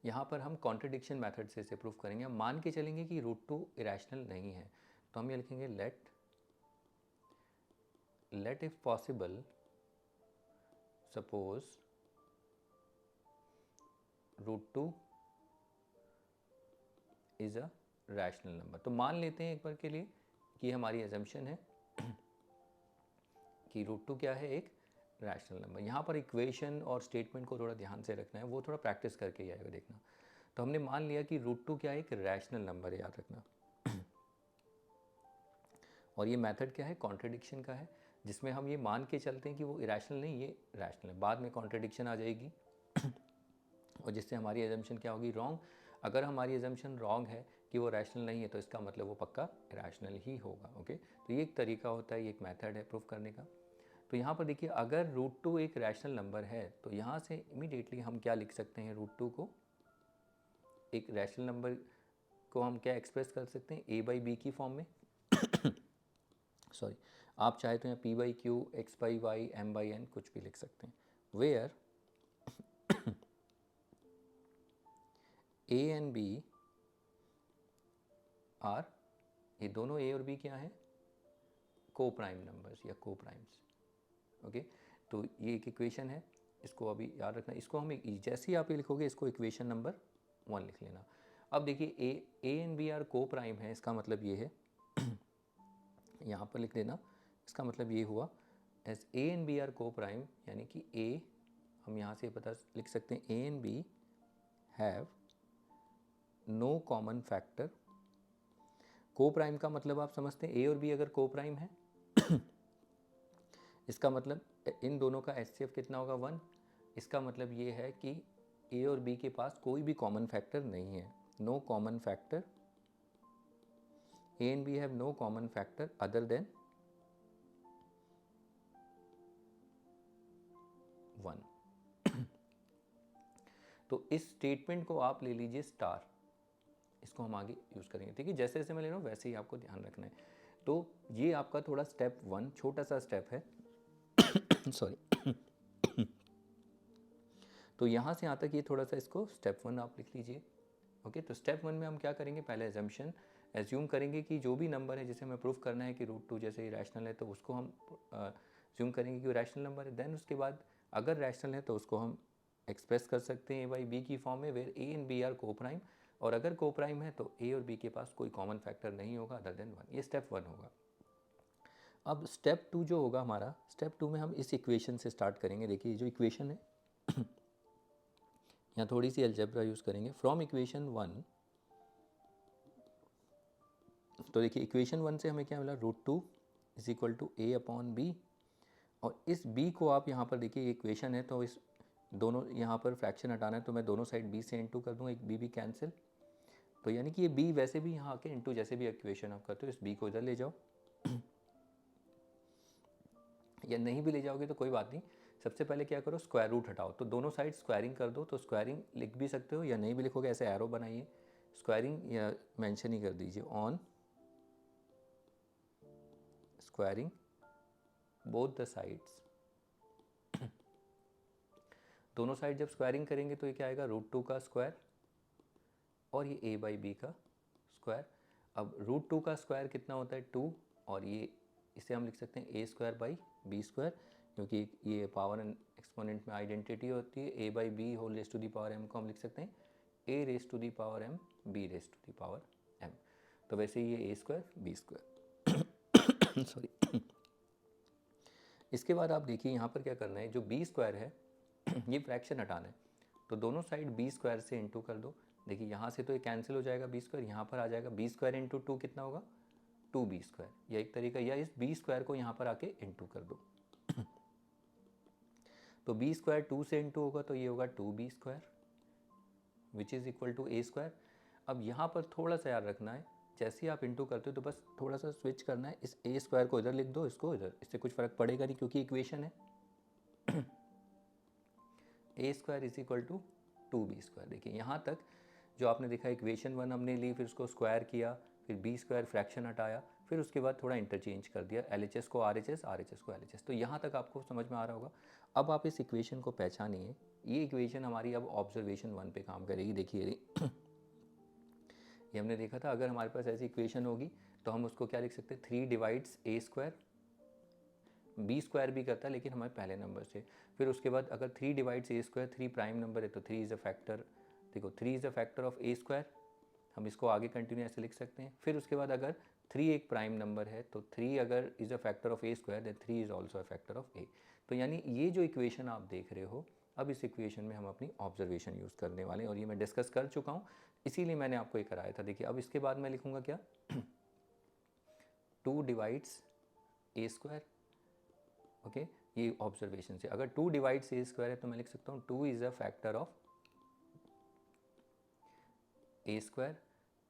यहाँ पर हम कॉन्ट्रडिक्शन मेथड से इसे प्रूफ करेंगे। हम मान के चलेंगे कि रूट 2 इरेशनल नहीं है, तो हम ये लिखेंगे let if possible suppose root 2 is a rational number. तो मान लेते हैं एक बार के लिए कि हमारी एजम्पशन है कि रूट 2 क्या है, एक रैशनल नंबर। यहाँ पर इक्वेशन और स्टेटमेंट को थोड़ा ध्यान से रखना है, वो थोड़ा प्रैक्टिस करके ही आएगा देखना। तो हमने मान लिया कि रूट 2 क्या है, एक रैशनल नंबर है, याद रखना। और ये मेथड क्या है, कॉन्ट्रडिक्शन का है, जिसमें हम ये मान के चलते हैं कि वो इरेशनल नहीं, ये रैशनल है। बाद में कॉन्ट्रडिक्शन आ जाएगी और जिससे हमारी एजम्पशन क्या होगी, रॉन्ग। अगर हमारी एजम्पशन रॉन्ग है कि वो रैशनल नहीं है, तो इसका मतलब वो पक्का इरेशनल ही होगा। ओके, तो ये एक तरीका होता है, ये एक मेथड है प्रूफ करने का। तो यहाँ पर देखिए अगर रूट 2 एक रैशनल नंबर है तो यहाँ से इमीडिएटली हम क्या लिख सकते हैं, रूट 2 को एक रैशनल नंबर को हम क्या एक्सप्रेस कर सकते हैं, a बाई बी की फॉर्म में। सॉरी, आप चाहे तो यहाँ p by Q, x by Y, m by n कुछ भी लिख सकते हैं। Where a and b are, ये दोनों a और b क्या हैं, को प्राइम नंबर्स या को प्राइम्स। ओके, तो ये एक इक्वेशन है, इसको अभी याद रखना। इसको हम जैसे ही आप ये लिखोगे इसको इक्वेशन नंबर 1 लिख लेना। अब देखिए a एंड b आर को प्राइम है, इसका मतलब ये है यहाँ पर लिख देना, इसका मतलब ये हुआ as a and b are coprime, यानी कि a, हम यहाँ से पता लिख सकते हैं a and b have no common factor. Coprime का मतलब आप समझते हैं, a और b अगर को प्राइम है इसका मतलब इन दोनों का HCF कितना होगा, 1। इसका मतलब ये है कि a और b के पास कोई भी कॉमन फैक्टर नहीं है, no common factor. a and b have no common factor other than 1। तो इस स्टेटमेंट को आप ले लीजिए स्टार, इसको हम आगे यूज़ करेंगे। ठीक है, जैसे जैसे मैं ले रहा हूँ वैसे ही आपको ध्यान रखना है। तो ये आपका थोड़ा स्टेप 1 छोटा सा स्टेप है सॉरी तो यहाँ से यहाँ तक ये थोड़ा सा, इसको स्टेप 1 आप लिख लीजिए। ओके, तो स्टेप 1 में हम क्या करेंगे, पहले एजम्पशन एज्यूम करेंगे कि जो भी नंबर है जिसे हमें प्रूफ करना है कि रूट 2 जैसे रैशनल है, तो उसको हम एज्यूम करेंगे कि वो रैशनल नंबर है। देन उसके बाद अगर रैशनल है तो उसको हम एक्सप्रेस कर सकते हैं a बाई बी की फॉर्म में, where a and b are coprime. और अगर को प्राइम है तो a और b के पास कोई कॉमन फैक्टर नहीं होगा अदर देन 1। ये स्टेप 1 होगा। अब स्टेप 2 जो होगा हमारा, स्टेप 2 में हम इस इक्वेशन से स्टार्ट करेंगे। देखिए जो इक्वेशन है यहाँ थोड़ी सी अलजेब्रा यूज़ करेंगे। फ्रॉम इक्वेशन 1, तो देखिए इक्वेशन 1 से हमें क्या मिला, root 2 is equal to a upon b। और इस b को आप यहाँ पर देखिए इक्वेशन है, तो इस दोनों यहाँ पर फ्रैक्शन हटाना है, तो मैं दोनों साइड b से इनटू कर दूँगा, एक b कैंसिल। तो यानी कि ये b वैसे भी यहाँ आके इनटू, जैसे भी इक्वेशन आप करते हो इस b को इधर ले जाओ या नहीं भी ले जाओगे तो कोई बात नहीं। सबसे पहले क्या करो, स्क्वायर रूट हटाओ, तो दोनों साइड स्क्वायरिंग कर दो। तो स्क्वायरिंग लिख भी सकते हो या नहीं भी लिखोगे, ऐसे एरो बनाइए, स्क्वायरिंग या मेंशन ही कर दीजिए, on squaring both the sides. दोनों साइड जब स्क्वायरिंग करेंगे तो ये क्या आएगा, रूट 2 का स्क्वायर और ये a बाई बी का स्क्वायर। अब रूट 2 का स्क्वायर कितना होता है, 2, और ये इसे हम लिख सकते हैं a square by B square, क्योंकि ये पावर एंड एक्सपोनेंट में आइडेंटिटी होती है। a by B whole raise to the power m को हम लिख सकते हैं a raise to the power m b raise to the power m। तो वैसे ये a square B square sorry. इसके बाद आप देखिए यहाँ पर क्या करना है, जो b स्क्वायर है ये फ्रैक्शन हटाना है, तो दोनों साइड b स्क्वायर से इंटू कर दो। देखिए यहाँ से तो ये कैंसिल हो जाएगा, b स्क्वायर यहाँ पर आ जाएगा, b स्क्वायर इंटू 2 कितना होगा, 2b स्क्वायर। या एक तरीका, या इस b स्क्वायर को यहाँ पर आके इंटू कर दो तो b स्क्वायर 2 से इंटू होगा तो ये होगा 2b square which is equal to a square. अब यहाँ पर थोड़ा सा याद रखना है, जैसे ही आप इंटू करते हो तो बस थोड़ा सा स्विच करना है, इस ए स्क्वायर को इधर लिख दो, इसको इधर, इससे कुछ फ़र्क पड़ेगा नहीं क्योंकि इक्वेशन है। A square is equal to 2b square. देखिए यहाँ तक जो आपने देखा इक्वेशन 1 हमने ली, फिर उसको स्क्वायर किया, फिर b स्क्वायर फ्रैक्शन हटाया, फिर उसके बाद थोड़ा इंटरचेंज कर दिया, LHS को RHS, RHS को LHS। तो यहाँ तक आपको समझ में आ रहा होगा। अब आप इस इक्वेशन को पहचानिए, ये इक्वेशन हमारी अब ऑब्जर्वेशन 1 पे काम करेगी। देखिए ये हमने देखा था, अगर हमारे पास ऐसी इक्वेशन होगी तो हम उसको क्या लिख सकते हैं, 3 divides a square, b square भी करता है लेकिन हमारे पहले नंबर से। फिर उसके बाद अगर 3 divides a square, 3 prime number है तो 3 इज़ अ फैक्टर, देखो 3 is a factor of a square, हम इसको आगे कंटिन्यू ऐसे लिख सकते हैं। फिर उसके बाद अगर 3 एक प्राइम नंबर है तो 3 अगर is a factor of a square then 3 is also a factor of a। तो यानी ये जो इक्वेशन आप देख रहे हो, अब इस इक्वेशन में हम अपनी ऑब्जर्वेशन यूज़ करने वाले हैं और ये मैं डिस्कस कर चुका हूँ, इसीलिए मैंने आपको ये कराया था। देखिए अब इसके बाद मैं लिखूँगा क्या, 2 डिवाइड्स a स्क्वायर, ओके ये ऑब्जर्वेशन से। अगर 2 डिवाइड्स a स्क्वायर है तो मैं लिख सकता हूँ 2 is a factor of a square.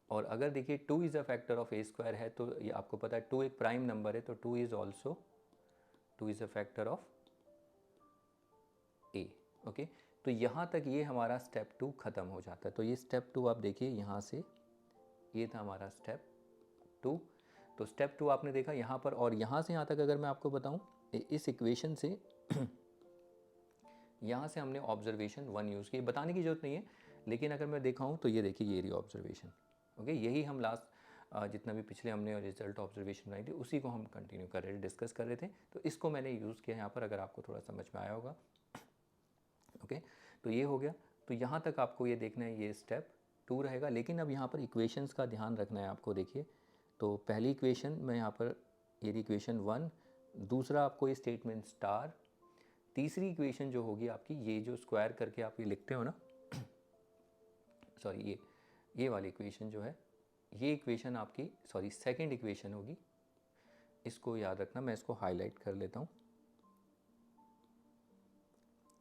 और अगर देखिए 2 is a factor of a square है तो ये आपको पता है 2 एक प्राइम नंबर है तो 2 is also 2 is a factor of a, okay. तो यहाँ तक ये हमारा स्टेप 2 ख़त्म हो जाता है। तो ये स्टेप 2 आप देखिए यहाँ से, ये था हमारा स्टेप 2। तो स्टेप 2 आपने देखा यहाँ पर, और यहाँ से यहाँ तक अगर मैं आपको बताऊँ इस इक्वेशन से यहाँ से हमने ऑब्जर्वेशन 1 यूज़ की, बताने की ज़रूरत नहीं है, लेकिन अगर मैं दिखाऊँ तो ये देखिए ये रही ऑब्जर्वेशन, ओके। यही हम लास्ट जितना भी पिछले हमने रिजल्ट ऑब्जर्वेशन बनाई थी उसी को हम कंटिन्यू कर रहे थे, डिस्कस कर रहे थे। तो इसको मैंने यूज़ किया यहाँ पर, अगर आपको थोड़ा समझ में आया होगा, ओके। तो ये हो गया। तो यहाँ तक आपको ये देखना है, ये स्टेप 2 रहेगा। लेकिन अब यहाँ पर इक्वेशंस का ध्यान रखना है आपको। देखिए तो पहली इक्वेशन मैं यहाँ पर, ये इक्वेशन 1, दूसरा आपको ये स्टेटमेंट स्टार, तीसरी इक्वेशन जो होगी आपकी, ये जो स्क्वायर करके आप ये लिखते हो ना, सॉरी ये वाली इक्वेशन जो है, ये इक्वेशन आपकी, सॉरी सेकंड इक्वेशन होगी, इसको याद रखना। मैं इसको हाईलाइट कर लेता हूँ,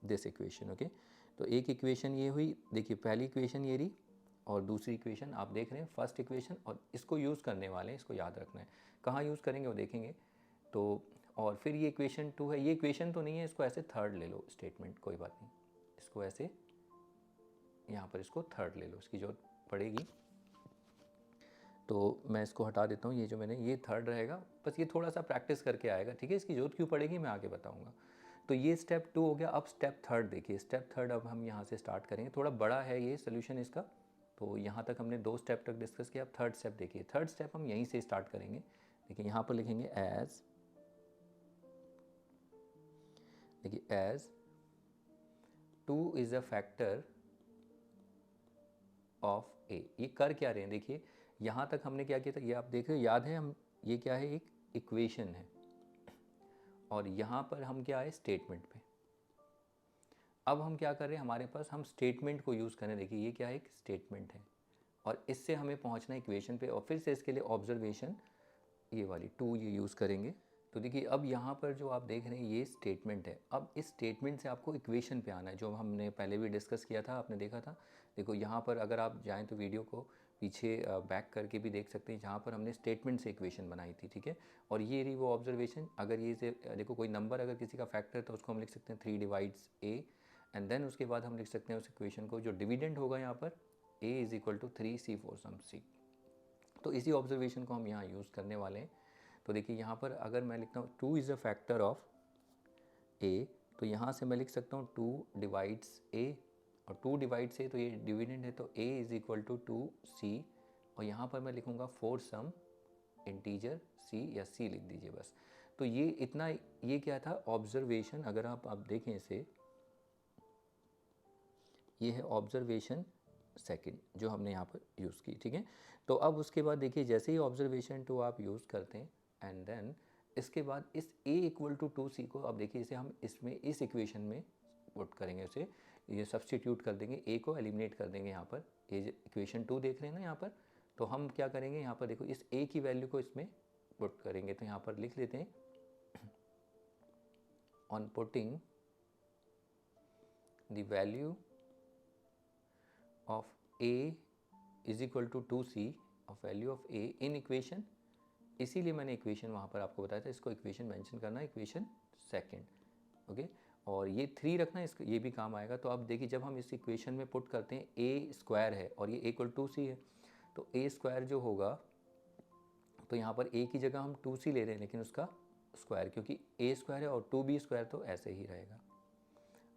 दिस इक्वेशन, ओके। तो एक इक्वेशन ये हुई, देखिए पहली इक्वेशन ये रही, और दूसरी इक्वेशन आप देख रहे हैं फर्स्ट इक्वेशन, और इसको यूज़ करने वाले हैं, इसको याद रखना है। कहाँ यूज़ करेंगे वो देखेंगे। तो और फिर ये इक्वेशन 2 है, ये इक्वेशन तो नहीं है, इसको ऐसे थर्ड ले लो स्टेटमेंट, कोई बात नहीं, इसको ऐसे यहाँ पर इसको थर्ड ले लो, इसकी जरूरत पड़ेगी। तो मैं इसको हटा देता हूँ, ये जो मैंने, ये थर्ड रहेगा, बस ये थोड़ा सा प्रैक्टिस करके आएगा, ठीक है। इसकी जरूरत क्यों पड़ेगी मैं आगे बताऊँगा। तो ये स्टेप 2 हो गया। अब स्टेप थर्ड देखिए, स्टेप थर्ड अब हम यहाँ से स्टार्ट करेंगे, थोड़ा बड़ा है ये सोल्यूशन इसका। तो यहाँ तक हमने 2 स्टेप तक डिस्कस किया। अब थर्ड स्टेप देखिए, थर्ड स्टेप हम यहीं से स्टार्ट करेंगे। देखिए यहाँ पर लिखेंगे एज, देखिए as 2 is a factor of A. ये कर क्या रहे हैं, देखिए यहाँ तक हमने क्या किया था, ये आप देख रहे हो, याद है हम, ये क्या है, एक इक्वेशन है, और यहाँ पर हम क्या है, स्टेटमेंट पे। अब हम क्या कर रहे हैं, हमारे पास हम स्टेटमेंट को यूज़ करें। देखिए ये क्या है, एक स्टेटमेंट है, और इससे हमें पहुँचना है इक्वेशन पे, और फिर से इसके लिए ऑब्जर्वेशन ये वाली 2 ये यूज़ करेंगे। तो देखिए अब यहाँ पर जो आप देख रहे हैं ये स्टेटमेंट है। अब इस स्टेटमेंट से आपको इक्वेशन पे आना है, जो हमने पहले भी डिस्कस किया था, आपने देखा था। देखो यहाँ पर अगर आप जाएँ तो वीडियो को पीछे बैक करके भी देख सकते हैं, जहाँ पर हमने स्टेटमेंट से इक्वेशन बनाई थी, ठीक है। और ये रही वो ऑब्जर्वेशन। अगर ये से देखो कोई नंबर अगर किसी का फैक्टर है तो उसको हम लिख सकते हैं 3 डिवाइड्स ए, एंड देन उसके बाद हम लिख सकते हैं उस इक्वेशन को, जो डिविडेंड होगा यहाँ पर, a is equal to 3c for some c। तो इसी ऑब्जर्वेशन को हम यहाँ यूज़ करने वाले हैं। तो देखिए यहाँ पर अगर मैं लिखता हूँ 2 is a factor of a, तो यहाँ से मैं लिख सकता हूँ 2 डिवाइड्स a, और 2 डिवाइड्स a तो ये डिविडेंड है, तो a is equal to 2c, और यहाँ पर मैं लिखूँगा फॉर सम इंटीजर c, या c लिख दीजिए बस। तो ये इतना, ये क्या था, ऑब्जर्वेशन। अगर आप देखें इसे, ये है ऑब्जर्वेशन सेकंड जो हमने यहाँ पर यूज़ की, ठीक है। तो अब उसके बाद देखिए, जैसे ही ऑब्जर्वेशन 2 आप यूज़ करते हैं, एंड देन इसके बाद इस a इक्वल टू 2c को, अब देखिए इसे हम इसमें इस इक्वेशन में पुट करेंगे, उसे ये सब्सटीट्यूट कर देंगे, a को एलिमिनेट कर देंगे यहाँ पर। ये इक्वेशन 2 देख रहे हैं ना यहाँ पर, तो हम क्या करेंगे, यहाँ पर देखो इस a की वैल्यू को इसमें पुट करेंगे। तो यहाँ पर लिख लेते हैं, on putting the value of a is equal to 2c of value of A in equation, इसीलिए मैंने इक्वेशन वहाँ पर आपको बताया था, इसको इक्वेशन मेंशन करना, इक्वेशन सेकंड, ओके। और ये 3 रखना, इसको ये भी काम आएगा। तो अब देखिए जब हम इस इक्वेशन में पुट करते हैं ए स्क्वायर है और ये इक्वल टू सी है, तो ए स्क्वायर जो होगा, तो यहाँ पर ए की जगह हम 2c ले रहे हैं लेकिन उसका स्क्वायर, क्योंकि ए स्क्वायर है और 2b स्क्वायर तो ऐसे ही रहेगा।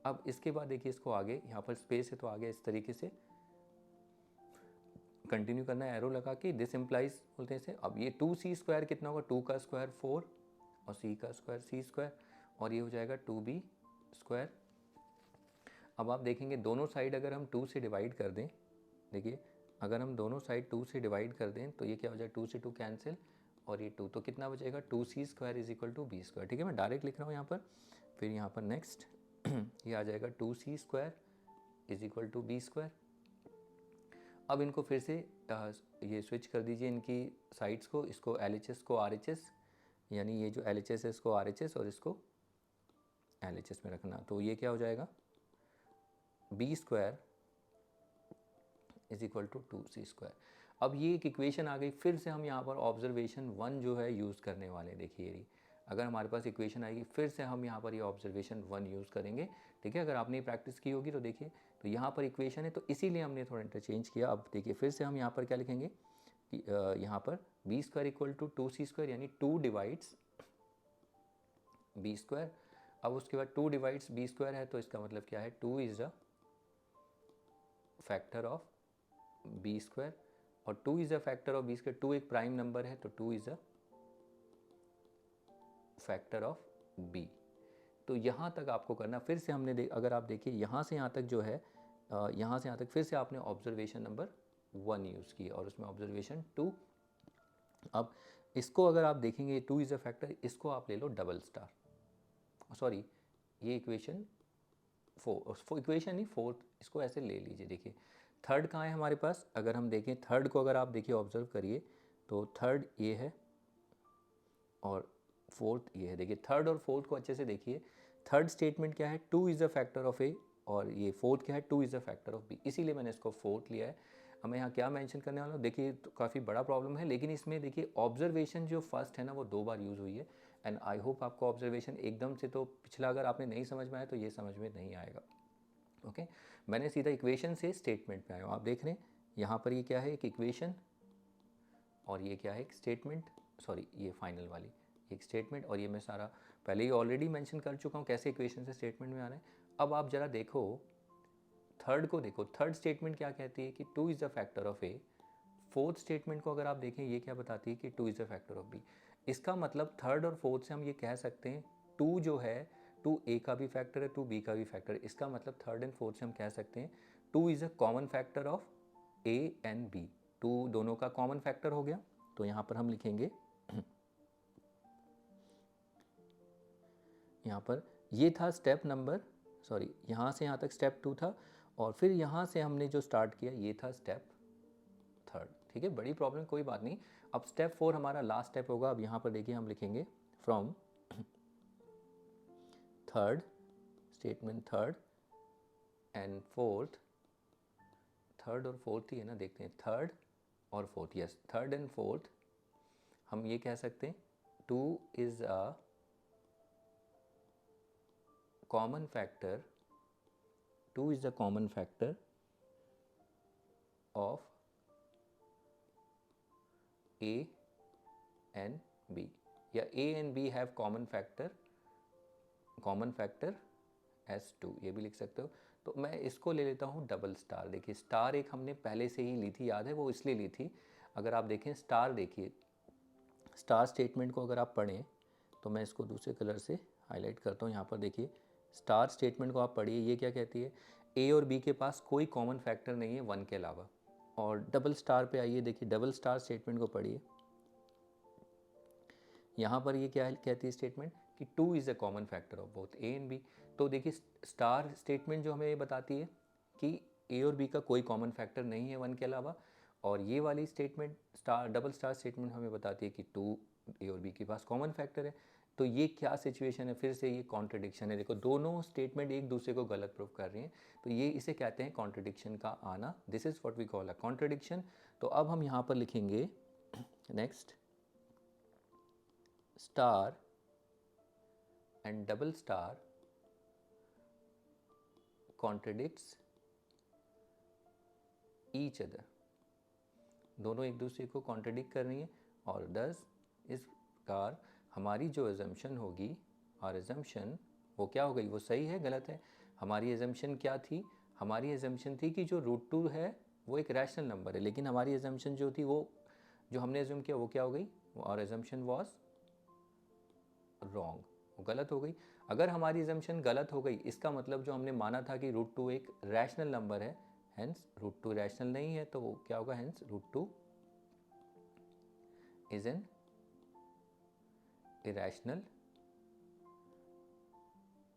अब इसके बाद देखिए इसको आगे, यहाँ पर स्पेस है तो आगे इस तरीके से कंटिन्यू करना है एरो लगा के, दिस इम्प्लाइज बोलते हैं इसे। अब ये 2c स्क्वायर कितना होगा, 2 का स्क्वायर 4 और c का स्क्वायर c स्क्वायर, और ये हो जाएगा 2b स्क्वायर। अब आप देखेंगे दोनों साइड अगर हम 2 से डिवाइड कर दें, देखिए अगर हम दोनों साइड 2 से डिवाइड कर दें तो ये क्या हो जाएगा, 2 से 2 कैंसिल और ये 2, तो कितना बचेगा, 2c square is equal to b square. ठीक है, मैं डायरेक्ट लिख रहा हूँ यहाँ पर। फिर यहाँ पर नेक्स्ट ये आ जाएगा 2c square is equal to b square. अब इनको फिर से ये स्विच कर दीजिए इनकी साइड्स को, इसको LHS को RHS, यानी ये जो LHS है इसको RHS और इसको LHS में रखना। तो ये क्या हो जाएगा, b square is equal to 2c square. अब ये एक इक्वेशन आ गई, फिर से हम यहाँ पर ऑब्जर्वेशन 1 जो है यूज़ करने वाले हैं। देखिए ये अगर हमारे पास इक्वेशन आएगी फिर से हम यहाँ पर ये ऑब्जर्वेशन 1 यूज़ करेंगे। ठीक है, अगर आपने प्रैक्टिस की होगी तो देखिए, तो यहाँ पर इक्वेशन है तो इसीलिए हमने थोड़ा इंटरचेंज किया। अब देखिए फिर से हम यहाँ पर क्या लिखेंगे कि यहाँ पर b square equal to 2c square, यानी 2 डिवाइड्स b स्क्वायर। अब उसके बाद 2 डिवाइड्स b स्क्वायर है तो इसका मतलब क्या है, 2 is the factor of b square, और 2 is a factor of b square, 2 एक प्राइम नंबर है तो 2 is a factor of b। तो यहाँ तक आपको करना, फिर से हमने अगर आप देखिए यहाँ से यहाँ तक जो है, यहाँ से यहाँ तक फिर से आपने ऑब्जर्वेशन नंबर 1 यूज़ की और उसमें ऑब्जर्वेशन 2। अब इसको अगर आप देखेंगे 2 इज़ अ फैक्टर, इसको आप ले लो डबल स्टार, सॉरी ये इक्वेशन 4, इक्वेशन नहीं 4, इसको ऐसे ले लीजिए। देखिए थर्ड कहाँ है हमारे पास, अगर हम देखें थर्ड को, अगर आप देखिए ऑब्जर्व करिए तो थर्ड ये है और फोर्थ ये है। देखिए थर्ड और फोर्थ को अच्छे से देखिए, थर्ड स्टेटमेंट क्या है, 2 is a factor of A, और ये फोर्थ क्या है, 2 is a factor of B, इसीलिए मैंने इसको फोर्थ लिया है। अब मैं यहाँ क्या मेंशन करने वाला हूँ, देखिए तो काफ़ी बड़ा प्रॉब्लम है, लेकिन इसमें देखिए ऑब्जर्वेशन जो फर्स्ट है ना वो 2 बार यूज़ हुई है। एंड आई होप आपको ऑब्जर्वेशन एकदम से, तो पिछला अगर आपने नहीं समझ में आया तो ये समझ में नहीं आएगा। ओके, मैंने सीधा इक्वेशन से स्टेटमेंट पे आया हूँ। आप देख रहे हैं यहाँ पर ये क्या है, एक इक्वेशन, और ये क्या है, एक स्टेटमेंट, सॉरी ये फाइनल वाली एक स्टेटमेंट, और ये मैं सारा पहले ही ऑलरेडी मेंशन कर चुका हूँ कैसे इक्वेशन से स्टेटमेंट में आ रहे हैं। अब आप ज़रा देखो थर्ड को, देखो थर्ड स्टेटमेंट क्या कहती है कि 2 is the factor of A. Fourth statement को अगर आप देखें ये क्या बताती है कि 2 is the factor of B. इसका मतलब थर्ड और फोर्थ से हम ये कह सकते हैं 2 जो है, 2 ए का भी फैक्टर है, 2 बी का भी फैक्टर है। इसका मतलब थर्ड एंड फोर्थ से हम कह सकते हैं 2 is a common factor of A and B. 2 दोनों का कॉमन फैक्टर हो गया, तो यहाँ पर हम लिखेंगे यहाँ पर ये था स्टेप नंबर, सॉरी यहाँ से यहाँ तक स्टेप 2 था, और फिर यहाँ से हमने जो स्टार्ट किया ये था स्टेप थर्ड। ठीक है, बड़ी प्रॉब्लम कोई बात नहीं। अब स्टेप 4 हमारा लास्ट स्टेप होगा। अब यहाँ पर देखिए हम लिखेंगे from third statement, third and fourth, third और फोर्थ ही है ना, देखते हैं थर्ड और fourth, yes third and fourth, हम ये कह सकते हैं 2 is a common factor, 2 is the common factor of A and B, या A and B have common factor as 2, ये भी लिख सकते हो। तो मैं इसको ले लेता हूँ डबल स्टार। देखिए स्टार एक हमने पहले से ही ली थी, याद है, वो इसलिए ली थी। अगर आप देखें स्टार, देखिए स्टार स्टेटमेंट को अगर आप पढ़ें तो मैं इसको दूसरे कलर से हाईलाइट करता हूँ। यहाँ पर देखिए स्टार स्टेटमेंट को आप पढ़िए, ये क्या कहती है, ए और बी के पास कोई कॉमन फैक्टर नहीं है 1 के अलावा। और डबल स्टार पे आइए, देखिए डबल स्टार स्टेटमेंट को पढ़िए, यहाँ पर ये क्या कहती है स्टेटमेंट कि 2 is a common factor of both A and B. तो देखिए स्टार स्टेटमेंट जो हमें ये बताती है कि ए और बी का कोई कॉमन फैक्टर नहीं है 1 के अलावा, और ये वाली statement star double star statement हमें बताती है कि 2 ए और बी के पास कॉमन फैक्टर है। तो ये क्या सिचुएशन है, फिर से ये कॉन्ट्रडिक्शन है। देखो दोनों स्टेटमेंट एक दूसरे को गलत प्रूव कर रही हैं, तो ये इसे कहते हैं कॉन्ट्रडिक्शन का आना। This is what we call a contradiction. तो अब हम यहाँ पर लिखेंगे next star and double star contradicts each other, दोनों एक दूसरे को कॉन्ट्रडिक्ट कर रही हैं और दस इस प्रकार हमारी जो एजम्पशन होगी और एजम्पशन वो क्या हो गई, वो सही है गलत है। हमारी एजम्पशन क्या थी, हमारी एजम्पशन थी कि जो √2 है वो एक रैशनल नंबर है, लेकिन हमारी एजम्पशन जो थी वो जो हमने एज्यूम किया वो क्या हो गई, और एजम्पशन वाज रॉन्ग, वो गलत हो गई। अगर हमारी एजम्पशन गलत हो गई इसका मतलब जो हमने माना था कि √2 एक रैशनल नंबर है, हेंस √2 रैशनल नहीं है, तो क्या होगा, hence √2 is an irrational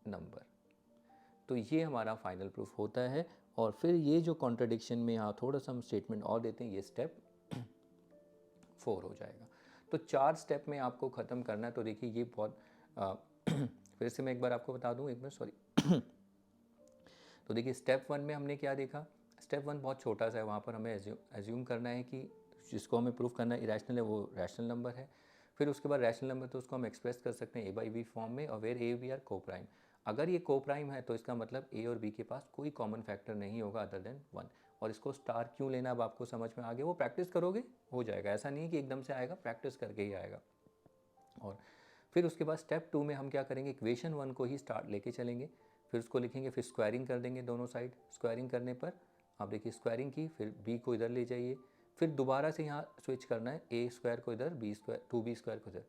number. तो ये हमारा फाइनल प्रूफ होता है। और फिर ये जो कॉन्ट्रडिक्शन में यहाँ थोड़ा सा हम स्टेटमेंट और देते हैं, ये स्टेप 4 हो जाएगा। तो 4 स्टेप में आपको ख़त्म करना है। तो देखिए ये बहुत फिर से मैं एक बार आपको बता दूँ, एक बार सॉरी तो देखिए स्टेप 1 में हमने क्या देखा, स्टेप 1 बहुत छोटा सा है, वहाँ पर हमें एज्यूम करना है कि जिसको हमें प्रूफ करना है इरैशनल है वो रैशनल नंबर है। फिर उसके बाद रैशनल नंबर तो उसको हम एक्सप्रेस कर सकते हैं a/b फॉर्म में, और वेयर a b आर को प्राइम। अगर ये को प्राइम है तो इसका मतलब a और b के पास कोई कॉमन फैक्टर नहीं होगा अदर देन 1। और इसको स्टार क्यों लेना अब आपको समझ में आ गया, वो प्रैक्टिस करोगे हो जाएगा, ऐसा नहीं है कि एकदम से आएगा, प्रैक्टिस करके ही आएगा। और फिर उसके बाद स्टेप 2 में हम क्या करेंगे, इक्वेशन 1 को ही स्टार्ट लेके चलेंगे, फिर उसको लिखेंगे, फिर स्क्वायरिंग कर देंगे दोनों साइड। स्क्वायरिंग करने पर आप देखिए स्क्वायरिंग की, फिर b को इधर ले जाइए, फिर दोबारा से यहाँ स्विच करना है, a² को इधर, b² को इधर।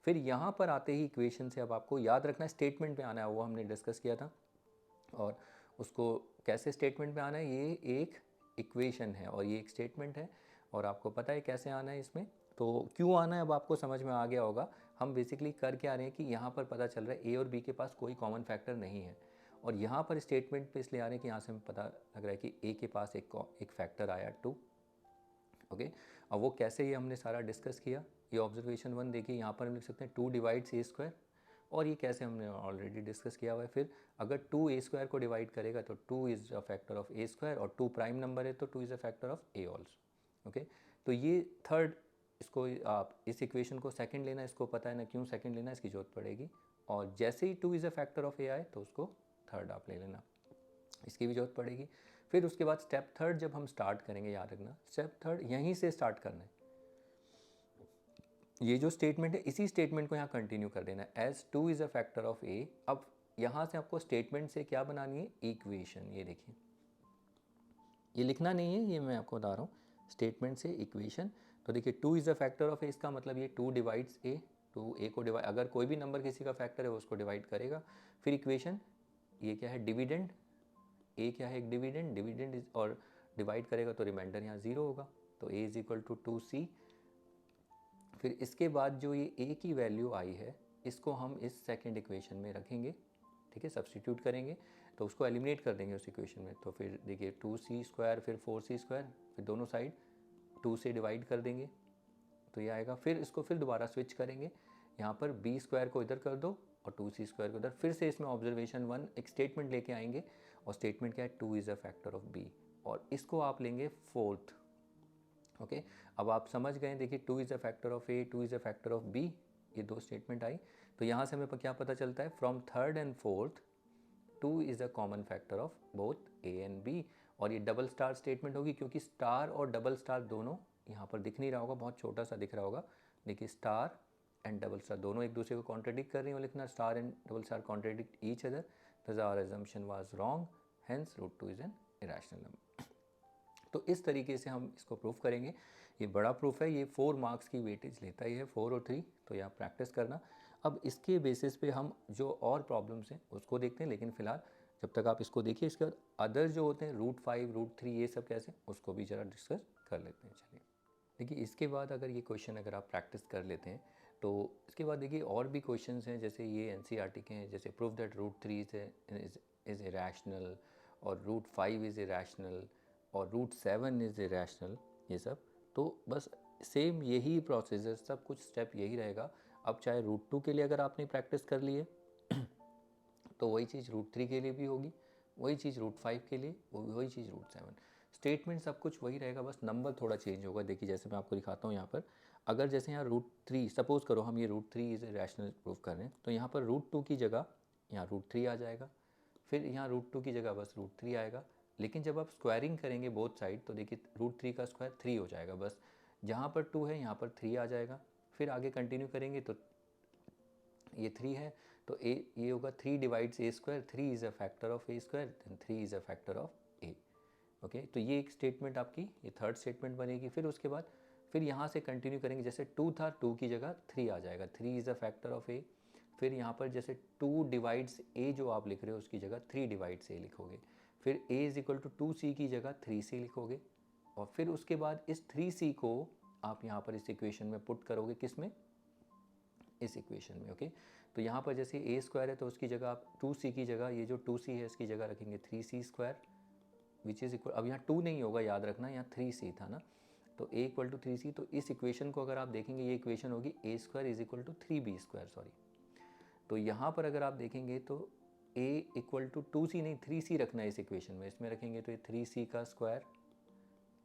फिर यहाँ पर आते ही इक्वेशन से अब आपको याद रखना है स्टेटमेंट पे आना है, वो हमने डिस्कस किया था। और उसको कैसे स्टेटमेंट पे आना है, ये एक इक्वेशन है और ये एक स्टेटमेंट है, और आपको पता है कैसे आना है इसमें। तो क्यों आना है अब आपको समझ में आ गया होगा। हम बेसिकली कर क्या रहे हैं कि यहाँ पर पता चल रहा है a और b के पास कोई कॉमन फैक्टर नहीं है, और यहाँ पर स्टेटमेंट पे इसलिए आ रहे हैं कि यहाँ से हमें पता लग रहा है कि a के पास एक फैक्टर आया 2। ओके, अब वो कैसे, ये हमने सारा डिस्कस किया। ये ऑब्जर्वेशन 1 देखिए, यहाँ पर हम लिख सकते हैं 2 डिवाइड्स a², और ये कैसे हमने ऑलरेडी डिस्कस किया हुआ है। फिर अगर 2 a² को डिवाइड करेगा तो 2 is a factor of a², और 2 प्राइम नंबर है तो 2 is a factor of a also. Okay, तो ये थर्ड, इसको आप इस इक्वेशन को सेकंड लेना, इसको पता है ना क्यों सेकंड लेना, इसकी जरूरत पड़ेगी। और जैसे ही 2 is a factor of a आए तो उसको थर्ड आप ले लेना, इसकी भी जरूरत पड़ेगी। फिर उसके बाद स्टेप थर्ड जब हम स्टार्ट करेंगे, याद रखना स्टेप थर्ड यहीं से स्टार्ट करना है। ये जो स्टेटमेंट है इसी स्टेटमेंट को यहाँ कंटिन्यू कर देना है, as 2 is a factor of a। अब यहाँ से आपको स्टेटमेंट से क्या बनानी है, इक्वेशन। ये देखिए, ये लिखना नहीं है, ये मैं आपको बता रहा हूँ, स्टेटमेंट से इक्वेशन। तो देखिए 2 is a factor of a, इसका मतलब ये 2 डिवाइड्स a, 2 a को डिवाइड, अगर कोई भी नंबर किसी का फैक्टर है वो उसको डिवाइड करेगा। फिर इक्वेशन, ये क्या है, डिविडेंड, a क्या है, एक डिविडेंड, डिविडेंड इज, और डिवाइड करेगा तो रिमाइंडर यहाँ 0 होगा, तो a is equal to 2c। फिर इसके बाद जो ये a की वैल्यू आई है इसको हम इस सेकंड इक्वेशन में रखेंगे, ठीक है, सब्स्टिट्यूट करेंगे, तो उसको एलिमिनेट कर देंगे उस इक्वेशन में। तो फिर देखिए 2c², फिर 4c², फिर दोनों साइड 2 से डिवाइड कर देंगे तो ये आएगा। फिर इसको फिर दोबारा स्विच करेंगे, यहाँ पर b² को इधर कर दो और 2c² को इधर। फिर से इसमें ऑब्जर्वेशन 1 एक स्टेटमेंट लेके आएंगे, और स्टेटमेंट क्या है, 2 is a factor of b, और इसको आप लेंगे फोर्थ। ओके, अब आप समझ गए, देखिए 2 is a factor of a, 2 is a factor of b, ये दो स्टेटमेंट आई। तो यहाँ से हमें क्या पता चलता है, from third and fourth 2 is a common factor of both a and b। और ये डबल स्टार स्टेटमेंट होगी, क्योंकि स्टार और डबल स्टार दोनों यहाँ पर दिख नहीं रहा होगा, बहुत छोटा सा दिख रहा होगा। देखिए स्टार एंड डबल स्टार दोनों एक दूसरे को कॉन्ट्रडिक्ट कर रही हैं, लिखना star and double star contradict each other, thus our assumption was wrong, hence √2 is an irrational number। तो इस तरीके से हम इसको प्रूफ करेंगे। ये बड़ा प्रूफ है, ये 4 मार्क्स की वेटेज लेता ही है, 4 और 3, तो यहाँ प्रैक्टिस करना। अब इसके बेसिस पे हम जो और प्रॉब्लम्स हैं उसको देखते हैं, लेकिन फिलहाल जब तक आप इसको देखिए, इसके बाद अदर जो होते हैं √5, √3, ये सब कैसे, उसको भी ज़रा डिस्कस कर लेते हैं। चलिए देखिए, इसके बाद अगर ये क्वेश्चन अगर आप प्रैक्टिस कर लेते हैं तो इसके बाद देखिए और भी क्वेश्चंस हैं, जैसे ये एनसीईआरटी के हैं, जैसे प्रूव दैट √3 इज़ इरैशनल, और √5 इज़ इरैशनल, और √7 इज़ इरैशनल, ये सब। तो बस सेम यही प्रोसीजर, सब कुछ स्टेप यही रहेगा। अब चाहे √2 के लिए अगर आपने प्रैक्टिस कर ली है तो वही चीज़ √3 के लिए भी होगी, वही चीज़ √5 के लिए, वही चीज़ √7। स्टेटमेंट सब कुछ वही रहेगा, बस नंबर थोड़ा चेंज होगा। देखिए जैसे मैं आपको दिखाता हूँ यहाँ पर, अगर जैसे यहाँ √3 सपोज करो हम ये √3 इज रैशनल प्रूफ कर रहे हैं, तो यहाँ पर √2 की जगह यहाँ √3 आ जाएगा, फिर यहाँ √2 की जगह बस √3 आएगा। लेकिन जब आप स्क्वायरिंग करेंगे बोथ साइड तो देखिए √3 का स्क्वायर 3 हो जाएगा, बस जहाँ पर 2 है यहाँ पर 3 आ जाएगा। फिर आगे कंटिन्यू करेंगे तो ये 3 है तो ए ये होगा 3 divides a square, 3 is a factor of a square, then 3 is a factor of a। Okay, तो ये एक स्टेटमेंट आपकी ये थर्ड स्टेटमेंट बनेगी। फिर उसके बाद फिर यहाँ से कंटिन्यू करेंगे, जैसे 2 था 2 की जगह 3 आ जाएगा, 3 is a factor of a। फिर यहाँ पर जैसे 2 डिवाइड्स a जो आप लिख रहे हो उसकी जगह 3 डिवाइड्स a लिखोगे। फिर a is equal to 2c की जगह 3c लिखोगे, और फिर उसके बाद इस 3c को आप यहाँ पर इस इक्वेशन में पुट करोगे, किस में, इस इक्वेशन में। ओके, तो यहाँ पर जैसे a स्क्वायर है तो उसकी जगह आप 2c की जगह ये जो 2c है इसकी जगह रखेंगे 3c square which is equal, अब यहाँ 2 नहीं होगा याद रखना, यहाँ 3c था ना, तो a इक्वल टू 3c। तो इस इक्वेशन को अगर आप देखेंगे ये इक्वेशन होगी a square is equal to 3b square, sorry. तो यहाँ पर अगर आप देखेंगे तो a इक्वल टू 2c नहीं 3c रखना है इस इक्वेशन में, इसमें रखेंगे तो ये 3c का स्क्वायर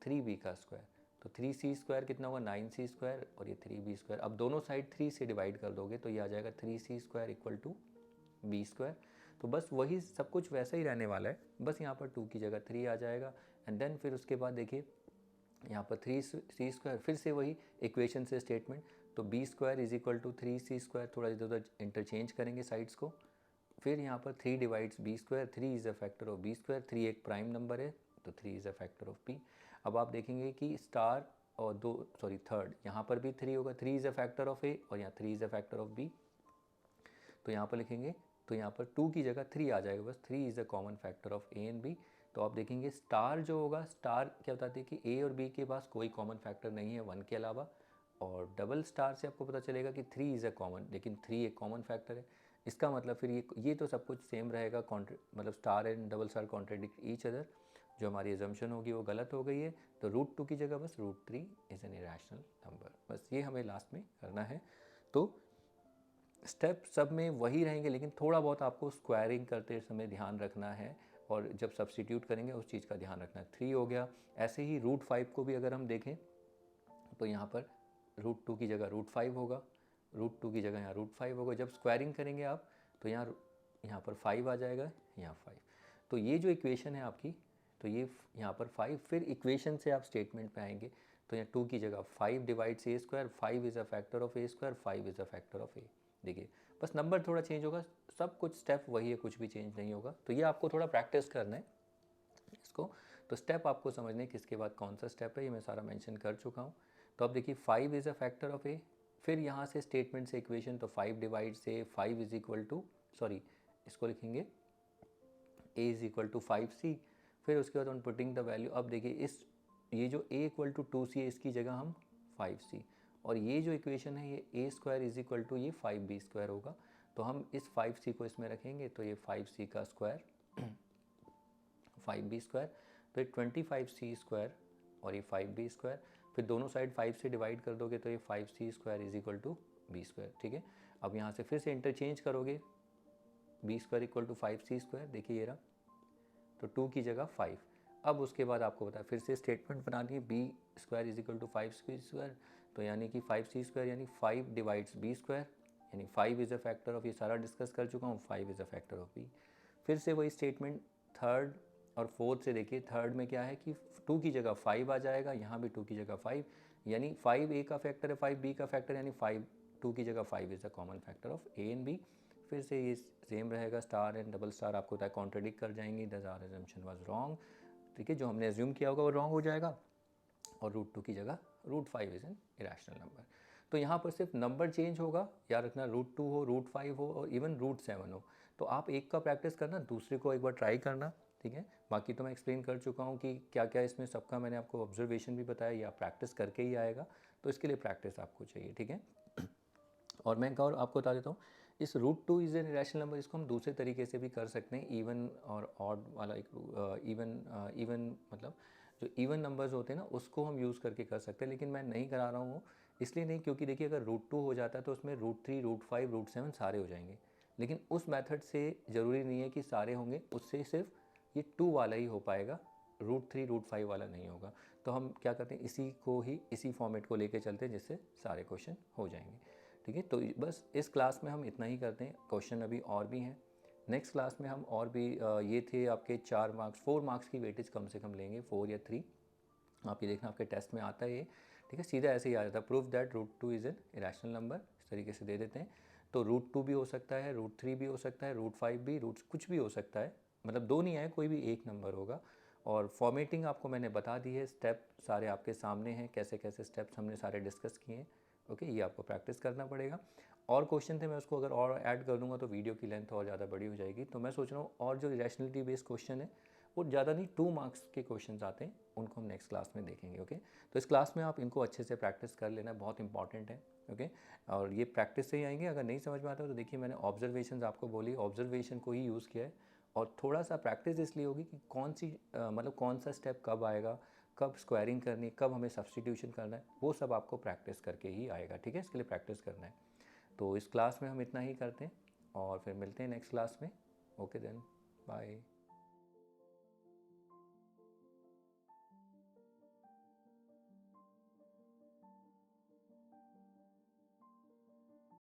3b का स्क्वायर, तो 3c स्क्वायर कितना हुआ 9c स्क्वायर, और ये 3b स्क्वायर। अब दोनों साइड 3 से डिवाइड कर दोगे तो ये आ जाएगा 3c square equal to b square. तो बस वही सब कुछ वैसा ही रहने वाला है, बस यहाँ पर 2 की जगह 3 आ जाएगा। एंड देन फिर उसके बाद देखिए यहाँ पर 3c स्क्वायर, फिर से वही इक्वेशन से स्टेटमेंट, तो b square is equal to 3c square, थोड़ा इधर उधर इंटरचेंज करेंगे साइड्स को। फिर यहाँ पर 3 divides b square, 3 is a factor of b square, 3 एक प्राइम नंबर है तो 3 is a factor of p। अब आप देखेंगे कि स्टार और थर्ड यहाँ पर भी 3 होगा, 3 is a factor of a, और यहाँ 3 is a factor of b। तो यहाँ पर लिखेंगे तो यहाँ पर 2 की जगह 3 आ जाएगा, बस 3 is a common factor of a and b। तो आप देखेंगे स्टार जो होगा, स्टार क्या बताती है कि a और b के पास कोई कॉमन फैक्टर नहीं है 1 के अलावा, और डबल स्टार से आपको पता चलेगा कि 3 इज़ अ कॉमन, लेकिन 3 एक कॉमन फैक्टर है। इसका मतलब फिर ये तो सब कुछ सेम रहेगा, मतलब star and double star contradict each other, जो हमारी एजम्पशन होगी वो गलत हो गई है। तो √2 की जगह बस √3 इज़ एन इरेशनल नंबर, बस ये हमें लास्ट में करना है। तो स्टेप सब में वही रहेंगे, लेकिन थोड़ा बहुत आपको स्क्वायरिंग करते समय ध्यान रखना है, और जब सब्सटीट्यूट करेंगे उस चीज़ का ध्यान रखना है। 3 हो गया। ऐसे ही √5 को भी अगर हम देखें तो यहाँ पर √2 की जगह √5 होगा, √2 की जगह यहाँ √5 होगा। जब स्क्वायरिंग करेंगे आप तो यहाँ पर 5 आ जाएगा, यहाँ 5। तो ये जो इक्वेशन है आपकी, तो ये यहाँ पर 5, फिर इक्वेशन से आप स्टेटमेंट पे आएंगे तो यहाँ 2 की जगह 5 divides a square, 5 is a factor of a square, 5 is a factor of a। देखिए बस नंबर थोड़ा चेंज होगा, सब कुछ स्टेप वही है, कुछ भी चेंज नहीं होगा। तो ये आपको थोड़ा प्रैक्टिस करना है इसको, तो स्टेप आपको समझने किसके बाद कौन सा स्टेप है ये मैं सारा मेंशन कर चुका हूँ। तो अब देखिए 5 is a factor of a, फिर यहाँ से स्टेटमेंट से इक्वेशन, तो 5 divides a, 5 is equal to, sorry इसको लिखेंगे a is equal to 5c। फिर उसके बाद ऑन पुटिंग द वैल्यू, अब देखिए ये जो a इक्वल टू 2c है इसकी जगह हम 5c, और ये जो इक्वेशन है ये a square is equal to ये 5b स्क्वायर होगा। तो हम इस 5c को इसमें रखेंगे तो ये 5c का स्क्वायर 5b स्क्वायर, फिर 25c स्क्वायर और ये 5b स्क्वायर, फिर दोनों साइड 5 से डिवाइड कर दोगे तो ये 5c square is equal to b square. ठीक है, अब यहाँ से फिर से इंटरचेंज करोगे, b square equal to 5c square, देखिए ये रहा, तो 2 की जगह 5। अब उसके बाद आपको पता है फिर से स्टेटमेंट बनानी है, b square is equal to 5c square, तो यानी कि 5c स्क्वायर यानी 5 डिवाइड्स b स्क्वायर, यानी 5 इज़ अ फैक्टर ऑफ, ये सारा डिस्कस कर चुका हूँ, 5 is a factor of b। फिर से वही स्टेटमेंट थर्ड और फोर्थ से देखिए, थर्ड में क्या है कि 2 की जगह 5 आ जाएगा, यहाँ भी 2 की जगह 5, यानी 5 a का फैक्टर है, 5 b का फैक्टर, यानी 2 की जगह 5 is a common factor of a and b। फिर से ये सेम रहेगा, स्टार एंड डबल स्टार आपको होता है कॉन्ट्रडिक्ट कर जाएंगे, their assumption was wrong. ठीक है, जो हमने एज्यूम किया होगा वो रॉन्ग हो जाएगा, और √2 की जगह √5 इज़ एन इरेशनल नंबर। तो यहाँ पर सिर्फ नंबर चेंज होगा, याद रखना √2 हो, √5 हो, और इवन √7 हो। तो आप एक का प्रैक्टिस करना, दूसरे को एक बार ट्राई करना। ठीक है, बाकी तो मैं एक्सप्लेन कर चुका हूँ कि क्या क्या इसमें सबका मैंने आपको ऑब्जर्वेशन भी बताया, या प्रैक्टिस करके ही आएगा, तो इसके लिए प्रैक्टिस आपको चाहिए। ठीक है, और मैं एक और आपको बता देता हूँ, इस √2 इज़ एन इरेशनल नंबर, इसको हम दूसरे तरीके से भी कर सकते हैं, इवन और ऑड वाला, एक इवन मतलब जो इवन नंबर्स होते हैं ना उसको हम यूज़ करके कर सकते हैं, लेकिन मैं नहीं करा रहा हूँ, इसलिए नहीं क्योंकि देखिए अगर √2 हो जाता है तो उसमें √3 √5 √7 सारे हो जाएंगे, लेकिन उस मेथड से ज़रूरी नहीं है कि सारे होंगे, उससे सिर्फ ये 2 वाला ही हो पाएगा, √3 √5 वाला नहीं होगा। तो हम क्या करते हैं, इसी फॉर्मेट को लेके चलते हैं जिससे सारे क्वेश्चन हो जाएंगे। ठीक है, तो बस इस क्लास में हम इतना ही करते हैं। क्वेश्चन अभी और भी हैं। नेक्स्ट क्लास में हम और भी ये थे आपके 4 मार्क्स की वेटेज कम से कम लेंगे, 4 या 3। आप ये देखना आपके टेस्ट में आता है ये। ठीक है, सीधा ऐसे ही आ जाता है, proof that √2 is an irrational number, इस तरीके से दे देते हैं। तो √2 भी हो सकता है, √3 भी हो सकता है, √5 भी, रूट कुछ भी हो सकता है, मतलब 2 नहीं आए, कोई भी एक नंबर होगा। और फॉर्मेटिंग आपको मैंने बता दी है, स्टेप सारे आपके सामने हैं, कैसे कैसे स्टेप्स हमने सारे डिस्कस किए हैं। ओके, ये आपको प्रैक्टिस करना पड़ेगा। और क्वेश्चन थे, मैं उसको अगर और ऐड कर दूंगा तो वीडियो की लेंथ और ज़्यादा बड़ी हो जाएगी। तो मैं सोच रहा हूँ और जो रैशनलिटी बेस्ड क्वेश्चन है वो ज़्यादा नहीं, 2 मार्क्स के क्वेश्चंस आते हैं, उनको हम नेक्स्ट क्लास में देखेंगे। ओके, तो इस क्लास में आप इनको अच्छे से प्रैक्टिस कर लेना, बहुत इंपॉर्टेंट है। ओके, और ये प्रैक्टिस से ही आएंगे। अगर नहीं समझ में आता तो देखिए, मैंने ऑब्जर्वेशंस आपको बोली, ऑब्जर्वेशन को ही यूज़ किया है। और थोड़ा सा प्रैक्टिस इसलिए होगी कि मतलब कौन सा स्टेप कब आएगा, कब स्क्वायरिंग करनी है, कब हमें सब्सटीट्यूशन करना है, वो सब आपको प्रैक्टिस करके ही आएगा। ठीक है, इसके लिए प्रैक्टिस करना है। तो इस क्लास में हम इतना ही करते हैं और फिर मिलते हैं नेक्स्ट क्लास में। Okay then, bye.